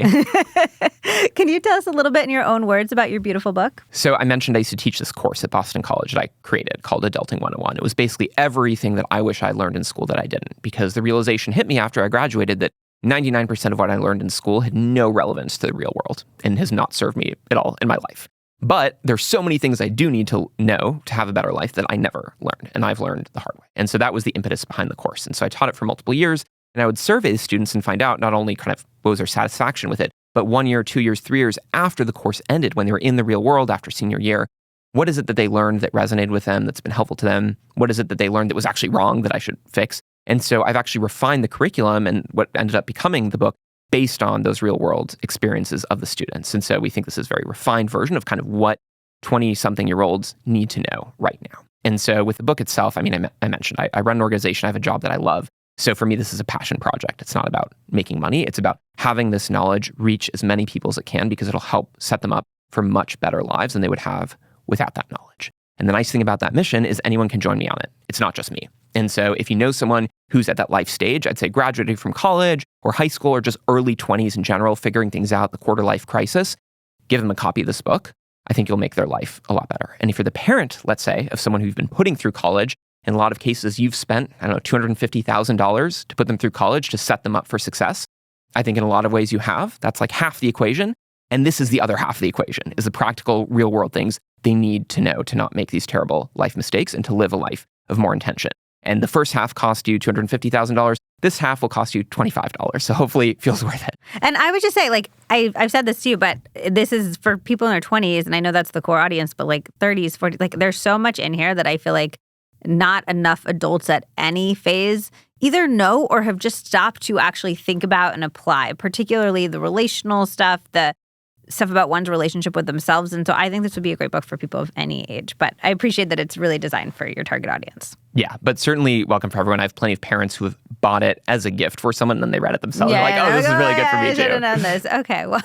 Can you tell us a little bit in your own words about your beautiful book? So I mentioned I used to teach this course at Boston College that I created called Adulting 101. It was basically everything that I wish I learned in school that I didn't, because the realization hit me after I graduated that 99% of what I learned in school had no relevance to the real world and has not served me at all in my life. But there's so many things I do need to know to have a better life that I never learned, and I've learned the hard way. And so that was the impetus behind the course. And so I taught it for multiple years, and I would survey the students and find out not only kind of what was their satisfaction with it, but 1 year, 2 years, 3 years after the course ended, when they were in the real world after senior year, what is it that they learned that resonated with them, that's been helpful to them? What is it that they learned that was actually wrong that I should fix? And so I've actually refined the curriculum and what ended up becoming the book based on those real world experiences of the students. And so we think this is a very refined version of kind of what 20-something-year-olds need to know right now. And so with the book itself, I mean, I mentioned, I run an organization, I have a job that I love. So for me, this is a passion project. It's not about making money. It's about having this knowledge reach as many people as it can, because it'll help set them up for much better lives than they would have without that knowledge. And the nice thing about that mission is anyone can join me on it. It's not just me. And so if you know someone who's at that life stage, I'd say graduating from college or high school or just early 20s in general, figuring things out, the quarter life crisis, give them a copy of this book. I think you'll make their life a lot better. And if you're the parent, let's say, of someone who's been putting through college, in a lot of cases, you've spent, I don't know, $250,000 to put them through college to set them up for success. I think in a lot of ways you have. That's like half the equation. And this is the other half of the equation, is the practical, real world things they need to know to not make these terrible life mistakes and to live a life of more intention. And the first half cost you $250,000. This half will cost you $25. So hopefully it feels worth it. And I would just say, like, I've said this to you, but this is for people in their 20s, and I know that's the core audience, but like 30s, 40s, like there's so much in here that I feel like not enough adults at any phase either know or have just stopped to actually think about and apply, particularly the relational stuff, the stuff about one's relationship with themselves. And so I think this would be a great book for people of any age. But I appreciate that it's really designed for your target audience. Yeah, but certainly welcome for everyone. I have plenty of parents who have bought it as a gift for someone, and then they read it themselves. Yeah, They're like, oh, this is really good for me I too. should have known this. Okay, well,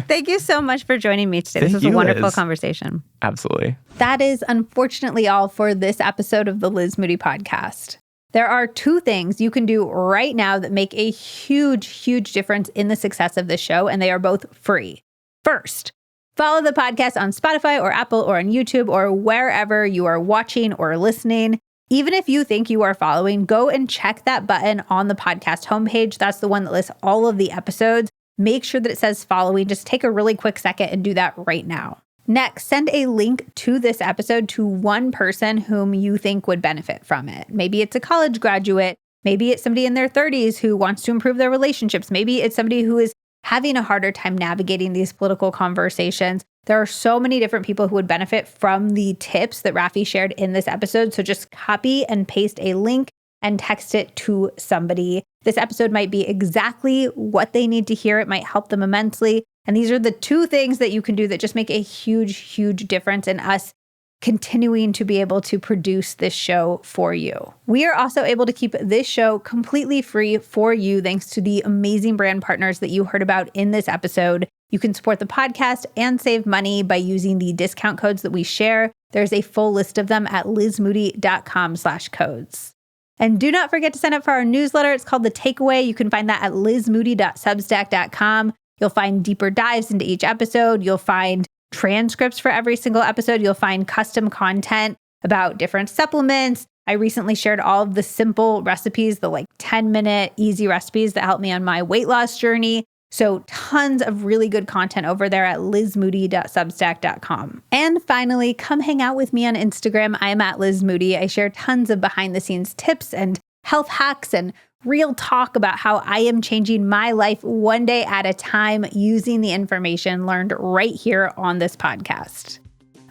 thank you so much for joining me today. This was a wonderful conversation. Absolutely. That is unfortunately all for this episode of the Liz Moody Podcast. There are 2 things you can do right now that make a huge, huge difference in the success of this show, and they are both free. First, follow the podcast on Spotify or Apple or on YouTube or wherever you are watching or listening. Even if you think you are following, go and check that button on the podcast homepage. That's the one that lists all of the episodes. Make sure that it says following. Just take a really quick second and do that right now. Next, send a link to this episode to one person whom you think would benefit from it. Maybe it's a college graduate. Maybe it's somebody in their 30s who wants to improve their relationships. Maybe it's somebody who is having a harder time navigating these political conversations. There are so many different people who would benefit from the tips that Raffi shared in this episode. So just copy and paste a link and text it to somebody. This episode might be exactly what they need to hear. It might help them immensely. And these are the 2 things that you can do that just make a huge, huge difference in us continuing to be able to produce this show for you. We are also able to keep this show completely free for you thanks to the amazing brand partners that you heard about in this episode. You can support the podcast and save money by using the discount codes that we share. There's a full list of them at lizmoody.com/codes. And do not forget to sign up for our newsletter. It's called The Takeaway. You can find that at lizmoody.substack.com. You'll find deeper dives into each episode. You'll find transcripts for every single episode. You'll find custom content about different supplements. I recently shared all of the simple recipes, the 10-minute easy recipes that helped me on my weight loss journey. So tons of really good content over there at lizmoody.substack.com. And finally, come hang out with me on Instagram. I'm at Liz Moody. I share tons of behind the scenes tips and health hacks and real talk about how I am changing my life one day at a time using the information learned right here on this podcast.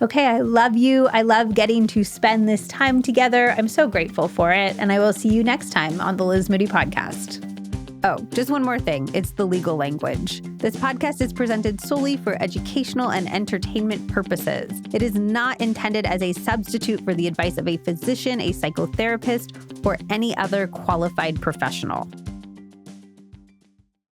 Okay, I love you. I love getting to spend this time together. I'm so grateful for it. And I will see you next time on the Liz Moody Podcast. Oh, just one more thing. It's the legal language. This podcast is presented solely for educational and entertainment purposes. It is not intended as a substitute for the advice of a physician, a psychotherapist, or any other qualified professional.